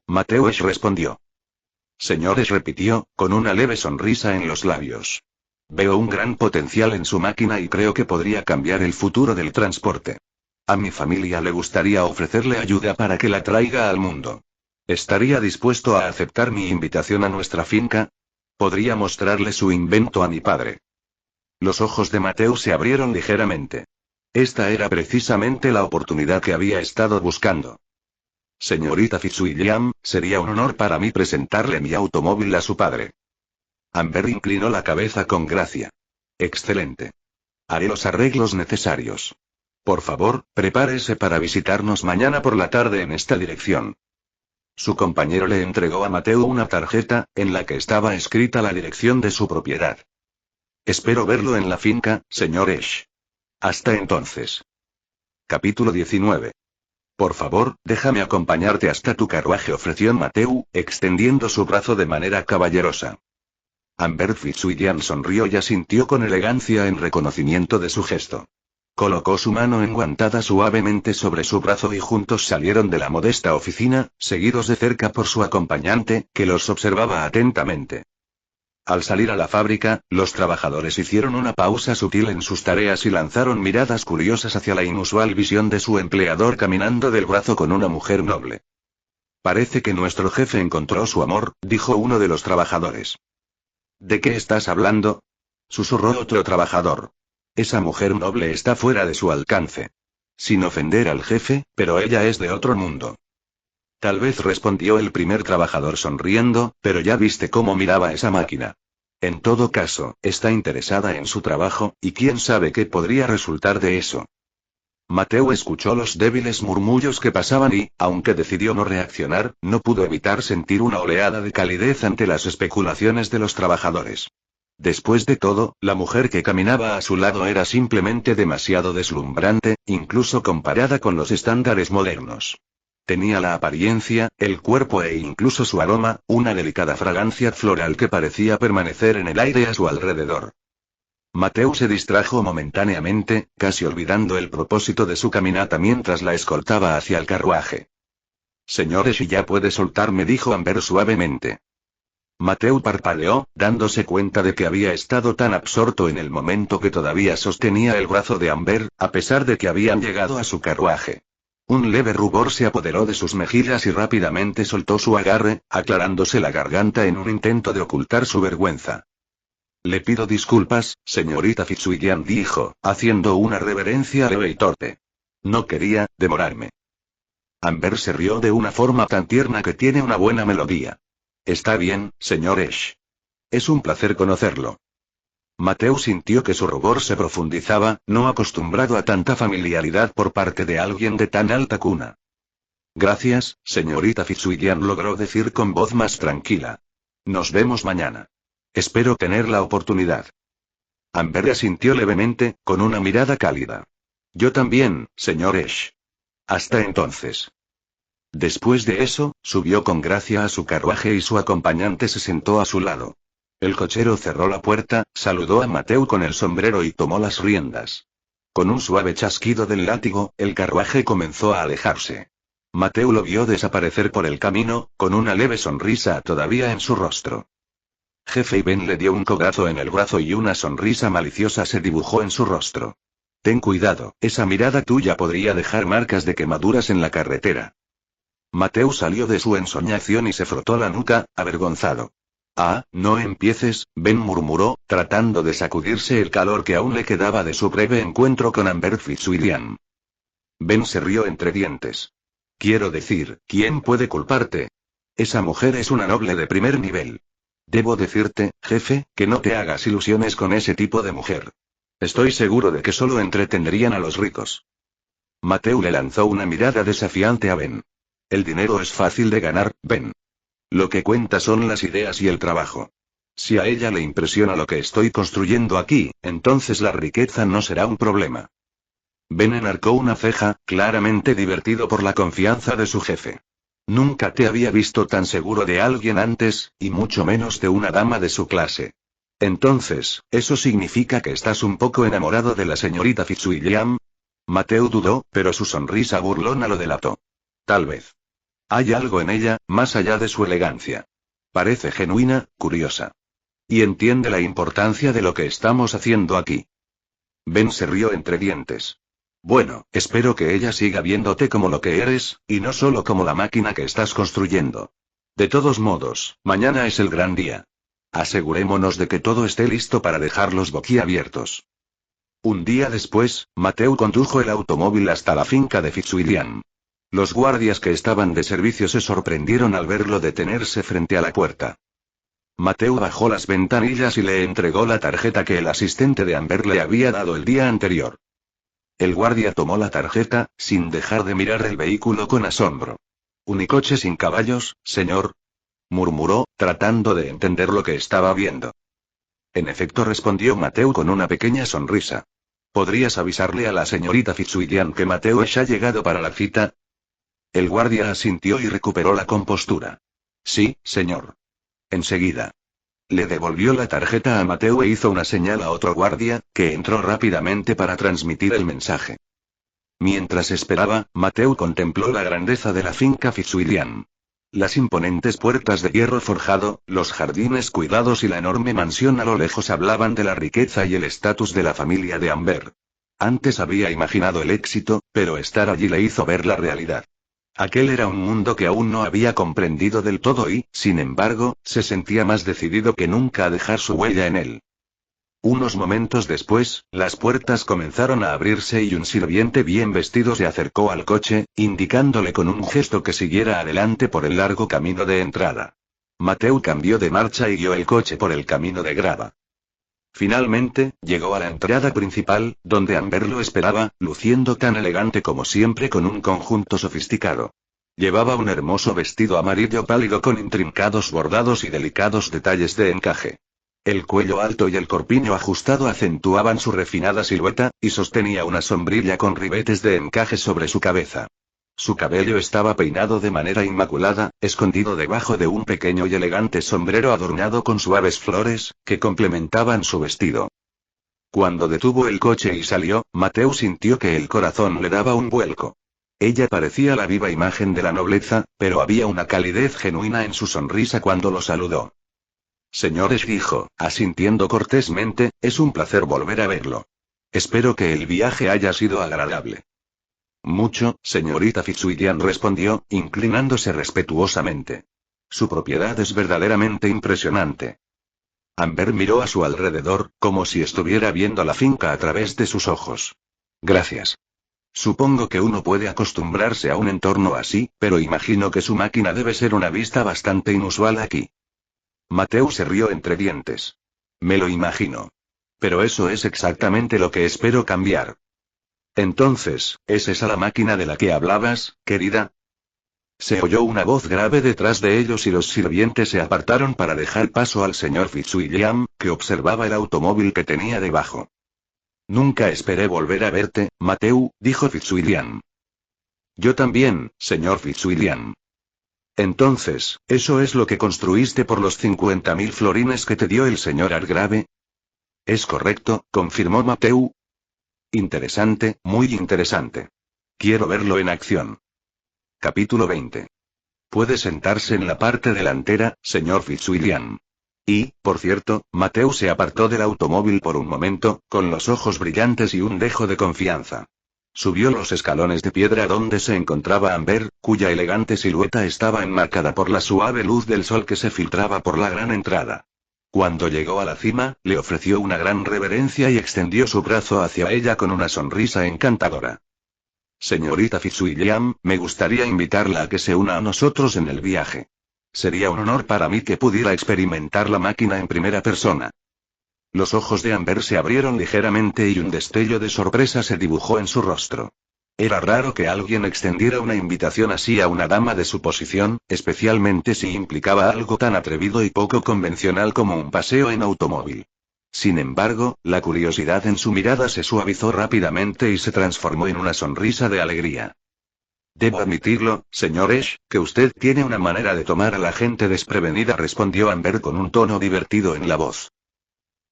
Esch respondió. Señores, repitió, con una leve sonrisa en los labios. Veo un gran potencial en su máquina y creo que podría cambiar el futuro del transporte. A mi familia le gustaría ofrecerle ayuda para que la traiga al mundo. ¿Estaría dispuesto a aceptar mi invitación a nuestra finca? Podría mostrarle su invento a mi padre. Los ojos de Mateo se abrieron ligeramente. Esta era precisamente la oportunidad que había estado buscando. Señorita Fitzwilliam, sería un honor para mí presentarle mi automóvil a su padre. Amber inclinó la cabeza con gracia. Excelente. Haré los arreglos necesarios. Por favor, prepárese para visitarnos mañana por la tarde en esta dirección. Su compañero le entregó a Mateo una tarjeta, en la que estaba escrita la dirección de su propiedad. Espero verlo en la finca, señor Esch. Hasta entonces. Capítulo 19. Por favor, déjame acompañarte hasta tu carruaje, ofreció Mateo, extendiendo su brazo de manera caballerosa. Amber Fitzwilliam sonrió y asintió con elegancia en reconocimiento de su gesto. Colocó su mano enguantada suavemente sobre su brazo y juntos salieron de la modesta oficina, seguidos de cerca por su acompañante, que los observaba atentamente. Al salir a la fábrica, los trabajadores hicieron una pausa sutil en sus tareas y lanzaron miradas curiosas hacia la inusual visión de su empleador caminando del brazo con una mujer noble. Parece que nuestro jefe encontró su amor, dijo uno de los trabajadores. ¿De qué estás hablando?, susurró otro trabajador. Esa mujer noble está fuera de su alcance. Sin ofender al jefe, pero ella es de otro mundo. Tal vez, respondió el primer trabajador sonriendo, pero ya viste cómo miraba esa máquina. En todo caso, está interesada en su trabajo, y quién sabe qué podría resultar de eso. Mateo escuchó los débiles murmullos que pasaban y, aunque decidió no reaccionar, no pudo evitar sentir una oleada de calidez ante las especulaciones de los trabajadores. Después de todo, la mujer que caminaba a su lado era simplemente demasiado deslumbrante, incluso comparada con los estándares modernos. Tenía la apariencia, el cuerpo e incluso su aroma, una delicada fragancia floral que parecía permanecer en el aire a su alrededor. Mateo se distrajo momentáneamente, casi olvidando el propósito de su caminata mientras la escoltaba hacia el carruaje. Señores, y ya puede soltarme, dijo Amber suavemente. Mateo parpadeó, dándose cuenta de que había estado tan absorto en el momento que todavía sostenía el brazo de Amber, a pesar de que habían llegado a su carruaje. Un leve rubor se apoderó de sus mejillas y rápidamente soltó su agarre, aclarándose la garganta en un intento de ocultar su vergüenza. Le pido disculpas, señorita Fitzwilliam, dijo, haciendo una reverencia leve y torpe. No quería demorarme. Amber se rió de una forma tan tierna que tiene una buena melodía. Está bien, señor Ash. Es un placer conocerlo. Mateo sintió que su rubor se profundizaba, no acostumbrado a tanta familiaridad por parte de alguien de tan alta cuna. Gracias, señorita Fitzwilliam, logró decir con voz más tranquila. Nos vemos mañana. Espero tener la oportunidad. Amber asintió levemente, con una mirada cálida. Yo también, señor Ash. Hasta entonces. Después de eso, subió con gracia a su carruaje y su acompañante se sentó a su lado. El cochero cerró la puerta, saludó a Mateo con el sombrero y tomó las riendas. Con un suave chasquido del látigo, el carruaje comenzó a alejarse. Mateo lo vio desaparecer por el camino, con una leve sonrisa todavía en su rostro. Jefe, y Ben le dio un codazo en el brazo y una sonrisa maliciosa se dibujó en su rostro. Ten cuidado, esa mirada tuya podría dejar marcas de quemaduras en la carretera. Mateo salió de su ensoñación y se frotó la nuca, avergonzado. Ah, no empieces, Ben murmuró, tratando de sacudirse el calor que aún le quedaba de su breve encuentro con Amber Fitzwilliam. Ben se rió entre dientes. Quiero decir, ¿quién puede culparte? Esa mujer es una noble de primer nivel. Debo decirte, jefe, que no te hagas ilusiones con ese tipo de mujer. Estoy seguro de que solo entretendrían a los ricos. Mateo le lanzó una mirada desafiante a Ben. El dinero es fácil de ganar, Ben. Lo que cuenta son las ideas y el trabajo. Si a ella le impresiona lo que estoy construyendo aquí, entonces la riqueza no será un problema. Ben enarcó una ceja, claramente divertido por la confianza de su jefe. Nunca te había visto tan seguro de alguien antes, y mucho menos de una dama de su clase. Entonces, ¿eso significa que estás un poco enamorado de la señorita Fitzwilliam? Mateo dudó, pero su sonrisa burlona lo delató. Tal vez. Hay algo en ella, más allá de su elegancia. Parece genuina, curiosa. Y entiende la importancia de lo que estamos haciendo aquí. Ben se rió entre dientes. Bueno, espero que ella siga viéndote como lo que eres, y no solo como la máquina que estás construyendo. De todos modos, mañana es el gran día. Asegurémonos de que todo esté listo para dejarlos boquiabiertos. Un día después, Mateo condujo el automóvil hasta la finca de Fitzwilliam. Los guardias que estaban de servicio se sorprendieron al verlo detenerse frente a la puerta. Mateo bajó las ventanillas y le entregó la tarjeta que el asistente de Amber le había dado el día anterior. El guardia tomó la tarjeta, sin dejar de mirar el vehículo con asombro. «¿Unicoche sin caballos, señor?», murmuró, tratando de entender lo que estaba viendo. En efecto, respondió Mateo con una pequeña sonrisa. ¿Podrías avisarle a la señorita Fitzwilliam que Mateo ha llegado para la cita? El guardia asintió y recuperó la compostura. Sí, señor. Enseguida. Le devolvió la tarjeta a Mateo e hizo una señal a otro guardia, que entró rápidamente para transmitir el mensaje. Mientras esperaba, Mateo contempló la grandeza de la finca Fitzwilliam. Las imponentes puertas de hierro forjado, los jardines cuidados y la enorme mansión a lo lejos hablaban de la riqueza y el estatus de la familia de Amber. Antes había imaginado el éxito, pero estar allí le hizo ver la realidad. Aquel era un mundo que aún no había comprendido del todo y, sin embargo, se sentía más decidido que nunca a dejar su huella en él. Unos momentos después, las puertas comenzaron a abrirse y un sirviente bien vestido se acercó al coche, indicándole con un gesto que siguiera adelante por el largo camino de entrada. Mateo cambió de marcha y guió el coche por el camino de grava. Finalmente, llegó a la entrada principal, donde Amber lo esperaba, luciendo tan elegante como siempre con un conjunto sofisticado. Llevaba un hermoso vestido amarillo pálido con intrincados bordados y delicados detalles de encaje. El cuello alto y el corpiño ajustado acentuaban su refinada silueta, y sostenía una sombrilla con ribetes de encaje sobre su cabeza. Su cabello estaba peinado de manera inmaculada, escondido debajo de un pequeño y elegante sombrero adornado con suaves flores, que complementaban su vestido. Cuando detuvo el coche y salió, Mateo sintió que el corazón le daba un vuelco. Ella parecía la viva imagen de la nobleza, pero había una calidez genuina en su sonrisa cuando lo saludó. Señores, dijo, asintiendo cortésmente, es un placer volver a verlo. Espero que el viaje haya sido agradable. Mucho, señorita Fitzwilliam, respondió, inclinándose respetuosamente. Su propiedad es verdaderamente impresionante. Amber miró a su alrededor, como si estuviera viendo la finca a través de sus ojos. Gracias. Supongo que uno puede acostumbrarse a un entorno así, pero imagino que su máquina debe ser una vista bastante inusual aquí. Mateo se rió entre dientes. Me lo imagino. Pero eso es exactamente lo que espero cambiar. Entonces, ¿es esa la máquina de la que hablabas, querida? Se oyó una voz grave detrás de ellos y los sirvientes se apartaron para dejar paso al señor Fitzwilliam, que observaba el automóvil que tenía debajo. Nunca esperé volver a verte, Mateo, dijo Fitzwilliam. Yo también, señor Fitzwilliam. Entonces, ¿eso es lo que construiste por los 50.000 florines que te dio el señor Hargrave? Es correcto, confirmó Mateo. Interesante, muy interesante. Quiero verlo en acción. Capítulo 20. Puede sentarse en la parte delantera, señor Fitzwilliam. Y, por cierto, Mateo se apartó del automóvil por un momento, con los ojos brillantes y un dejo de confianza. Subió los escalones de piedra donde se encontraba Amber, cuya elegante silueta estaba enmarcada por la suave luz del sol que se filtraba por la gran entrada. Cuando llegó a la cima, le ofreció una gran reverencia y extendió su brazo hacia ella con una sonrisa encantadora. Señorita Fitzwilliam, me gustaría invitarla a que se una a nosotros en el viaje. Sería un honor para mí que pudiera experimentar la máquina en primera persona. Los ojos de Amber se abrieron ligeramente y un destello de sorpresa se dibujó en su rostro. Era raro que alguien extendiera una invitación así a una dama de su posición, especialmente si implicaba algo tan atrevido y poco convencional como un paseo en automóvil. Sin embargo, la curiosidad en su mirada se suavizó rápidamente y se transformó en una sonrisa de alegría. Debo admitirlo, señor Ash, que usted tiene una manera de tomar a la gente desprevenida, respondió Amber con un tono divertido en la voz.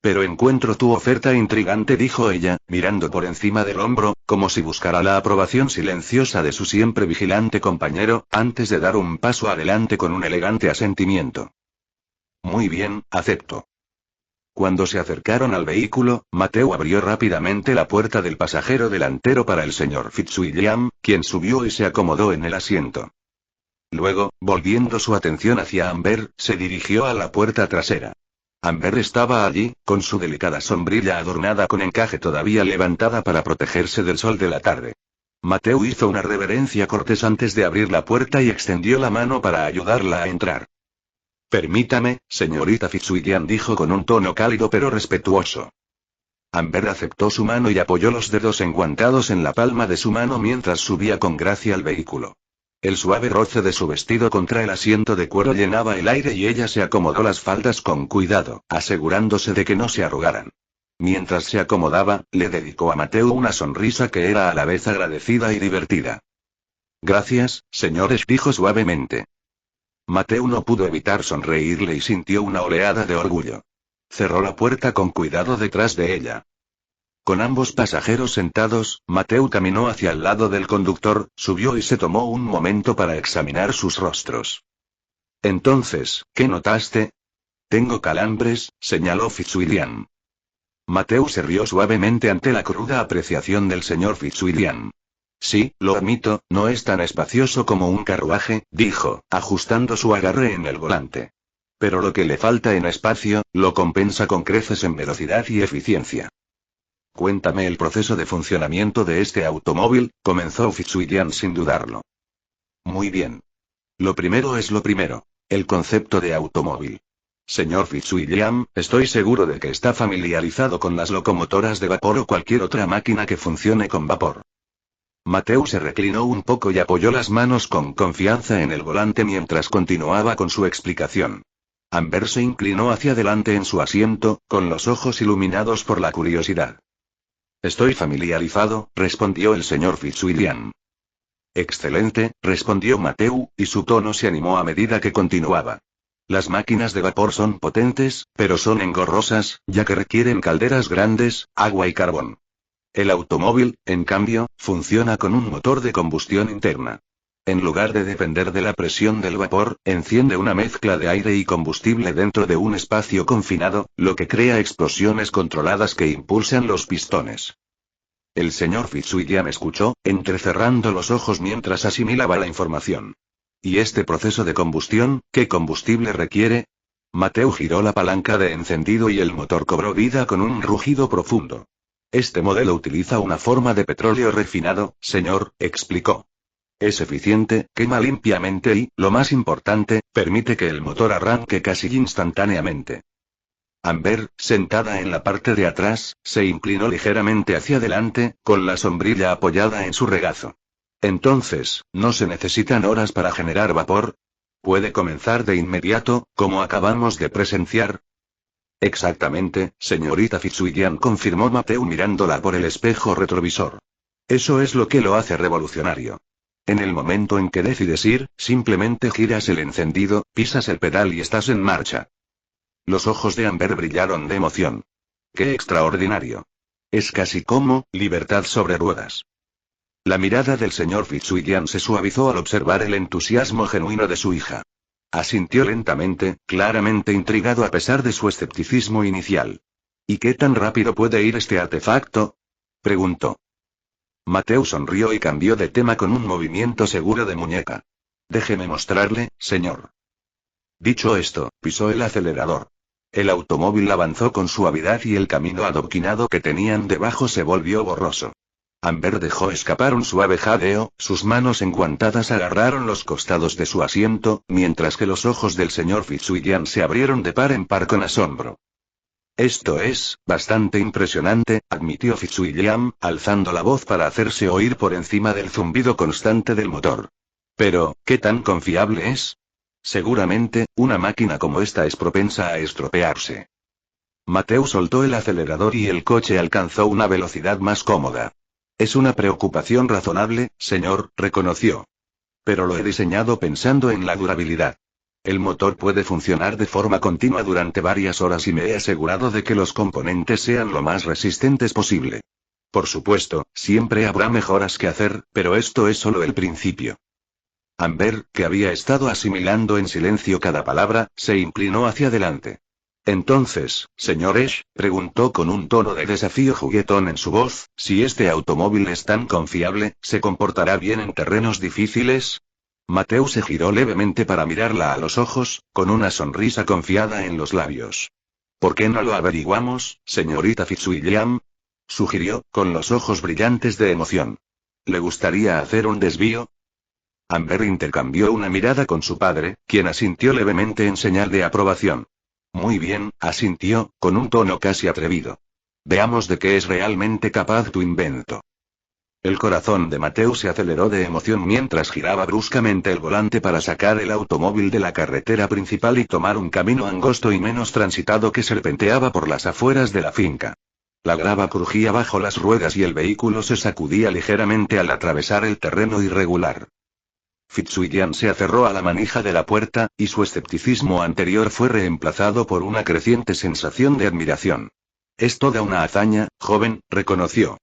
Pero encuentro tu oferta intrigante, dijo ella, mirando por encima del hombro, como si buscara la aprobación silenciosa de su siempre vigilante compañero, antes de dar un paso adelante con un elegante asentimiento. Muy bien, acepto. Cuando se acercaron al vehículo, Mateo abrió rápidamente la puerta del pasajero delantero para el señor Fitzwilliam, quien subió y se acomodó en el asiento. Luego, volviendo su atención hacia Amber, se dirigió a la puerta trasera. Amber estaba allí, con su delicada sombrilla adornada con encaje todavía levantada para protegerse del sol de la tarde. Mateo hizo una reverencia cortés antes de abrir la puerta y extendió la mano para ayudarla a entrar. Permítame, señorita Fitzwilliam, dijo con un tono cálido pero respetuoso. Amber aceptó su mano y apoyó los dedos enguantados en la palma de su mano mientras subía con gracia al vehículo. El suave roce de su vestido contra el asiento de cuero llenaba el aire y ella se acomodó las faldas con cuidado, asegurándose de que no se arrugaran. Mientras se acomodaba, le dedicó a Mateo una sonrisa que era a la vez agradecida y divertida. Gracias, señores, dijo suavemente. Mateo no pudo evitar sonreírle y sintió una oleada de orgullo. Cerró la puerta con cuidado detrás de ella. Con ambos pasajeros sentados, Mateo caminó hacia el lado del conductor, subió y se tomó un momento para examinar sus rostros. Entonces, ¿qué notaste? Tengo calambres, señaló Fitzwilliam. Mateo se rió suavemente ante la cruda apreciación del señor Fitzwilliam. Sí, lo admito, no es tan espacioso como un carruaje, dijo, ajustando su agarre en el volante. Pero lo que le falta en espacio, lo compensa con creces en velocidad y eficiencia. Cuéntame el proceso de funcionamiento de este automóvil, comenzó Fitzwilliam sin dudarlo. Muy bien. Lo primero es lo primero. El concepto de automóvil. Señor Fitzwilliam, estoy seguro de que está familiarizado con las locomotoras de vapor o cualquier otra máquina que funcione con vapor. Mateo se reclinó un poco y apoyó las manos con confianza en el volante mientras continuaba con su explicación. Amber se inclinó hacia adelante en su asiento, con los ojos iluminados por la curiosidad. Estoy familiarizado, respondió el señor Fitzwilliam. Excelente, respondió Mateo, y su tono se animó a medida que continuaba. Las máquinas de vapor son potentes, pero son engorrosas, ya que requieren calderas grandes, agua y carbón. El automóvil, en cambio, funciona con un motor de combustión interna. En lugar de depender de la presión del vapor, enciende una mezcla de aire y combustible dentro de un espacio confinado, lo que crea explosiones controladas que impulsan los pistones. El señor Fitzwilliam escuchó, entrecerrando los ojos mientras asimilaba la información. ¿Y este proceso de combustión, qué combustible requiere? Mateo giró la palanca de encendido y el motor cobró vida con un rugido profundo. Este modelo utiliza una forma de petróleo refinado, señor, explicó. Es eficiente, quema limpiamente y, lo más importante, permite que el motor arranque casi instantáneamente. Amber, sentada en la parte de atrás, se inclinó ligeramente hacia adelante, con la sombrilla apoyada en su regazo. Entonces, ¿no se necesitan horas para generar vapor? ¿Puede comenzar de inmediato, como acabamos de presenciar? Exactamente, señorita Fitzwilliam, confirmó Mateo mirándola por el espejo retrovisor. Eso es lo que lo hace revolucionario. En el momento en que decides ir, simplemente giras el encendido, pisas el pedal y estás en marcha. Los ojos de Amber brillaron de emoción. ¡Qué extraordinario! Es casi como libertad sobre ruedas. La mirada del señor Fitzwilliam se suavizó al observar el entusiasmo genuino de su hija. Asintió lentamente, claramente intrigado a pesar de su escepticismo inicial. ¿Y qué tan rápido puede ir este artefacto? Preguntó. Mateo sonrió y cambió de tema con un movimiento seguro de muñeca. Déjeme mostrarle, señor. Dicho esto, pisó el acelerador. El automóvil avanzó con suavidad y el camino adoquinado que tenían debajo se volvió borroso. Amber dejó escapar un suave jadeo, sus manos enguantadas agarraron los costados de su asiento, mientras que los ojos del señor Fitzwilliam se abrieron de par en par con asombro. Esto es, bastante impresionante, admitió Fitzwilliam, alzando la voz para hacerse oír por encima del zumbido constante del motor. Pero, ¿qué tan confiable es? Seguramente, una máquina como esta es propensa a estropearse. Mateo soltó el acelerador y el coche alcanzó una velocidad más cómoda. Es una preocupación razonable, señor, reconoció. Pero lo he diseñado pensando en la durabilidad. El motor puede funcionar de forma continua durante varias horas y me he asegurado de que los componentes sean lo más resistentes posible. Por supuesto, siempre habrá mejoras que hacer, pero esto es solo el principio. Amber, que había estado asimilando en silencio cada palabra, se inclinó hacia adelante. Entonces, señor Esch, preguntó con un tono de desafío juguetón en su voz, si este automóvil es tan confiable, ¿se comportará bien en terrenos difíciles? Mateo se giró levemente para mirarla a los ojos, con una sonrisa confiada en los labios. ¿Por qué no lo averiguamos, señorita Fitzwilliam? Sugirió, con los ojos brillantes de emoción. ¿Le gustaría hacer un desvío? Amber intercambió una mirada con su padre, quien asintió levemente en señal de aprobación. Muy bien, asintió, con un tono casi atrevido. Veamos de qué es realmente capaz tu invento. El corazón de Mateo se aceleró de emoción mientras giraba bruscamente el volante para sacar el automóvil de la carretera principal y tomar un camino angosto y menos transitado que serpenteaba por las afueras de la finca. La grava crujía bajo las ruedas y el vehículo se sacudía ligeramente al atravesar el terreno irregular. Fitzwilliam se aferró a la manija de la puerta, y su escepticismo anterior fue reemplazado por una creciente sensación de admiración. Es toda una hazaña, joven, reconoció.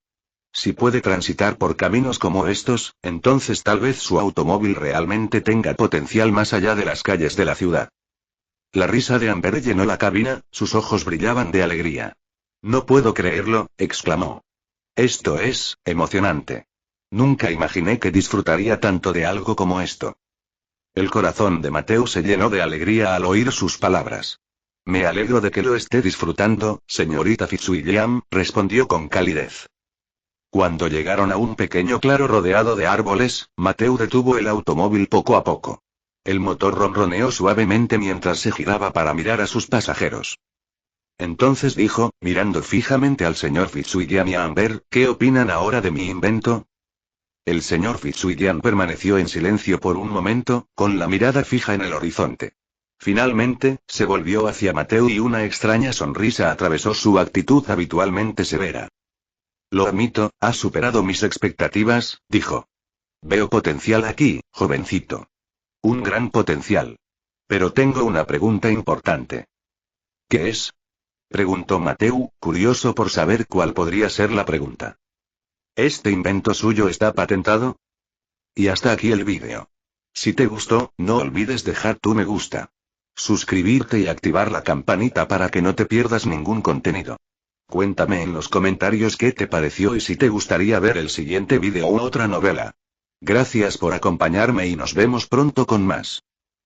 Si puede transitar por caminos como estos, entonces tal vez su automóvil realmente tenga potencial más allá de las calles de la ciudad. La risa de Amber llenó la cabina, sus ojos brillaban de alegría. No puedo creerlo, exclamó. Esto es emocionante. Nunca imaginé que disfrutaría tanto de algo como esto. El corazón de Mateo se llenó de alegría al oír sus palabras. Me alegro de que lo esté disfrutando, señorita Fitzwilliam, respondió con calidez. Cuando llegaron a un pequeño claro rodeado de árboles, Mateo detuvo el automóvil poco a poco. El motor ronroneó suavemente mientras se giraba para mirar a sus pasajeros. Entonces dijo, mirando fijamente al señor Fitzwilliam y a Amber, ¿qué opinan ahora de mi invento? El señor Fitzwilliam permaneció en silencio por un momento, con la mirada fija en el horizonte. Finalmente, se volvió hacia Mateo y una extraña sonrisa atravesó su actitud habitualmente severa. Lo admito, ha superado mis expectativas, dijo. Veo potencial aquí, jovencito. Un gran potencial. Pero tengo una pregunta importante. ¿Qué es? Preguntó Mateo, curioso por saber cuál podría ser la pregunta. ¿Este invento suyo está patentado? Y hasta aquí el vídeo. Si te gustó, no olvides dejar tu me gusta. Suscribirte y activar la campanita para que no te pierdas ningún contenido. Cuéntame en los comentarios qué te pareció y si te gustaría ver el siguiente vídeo u otra novela. Gracias por acompañarme y nos vemos pronto con más.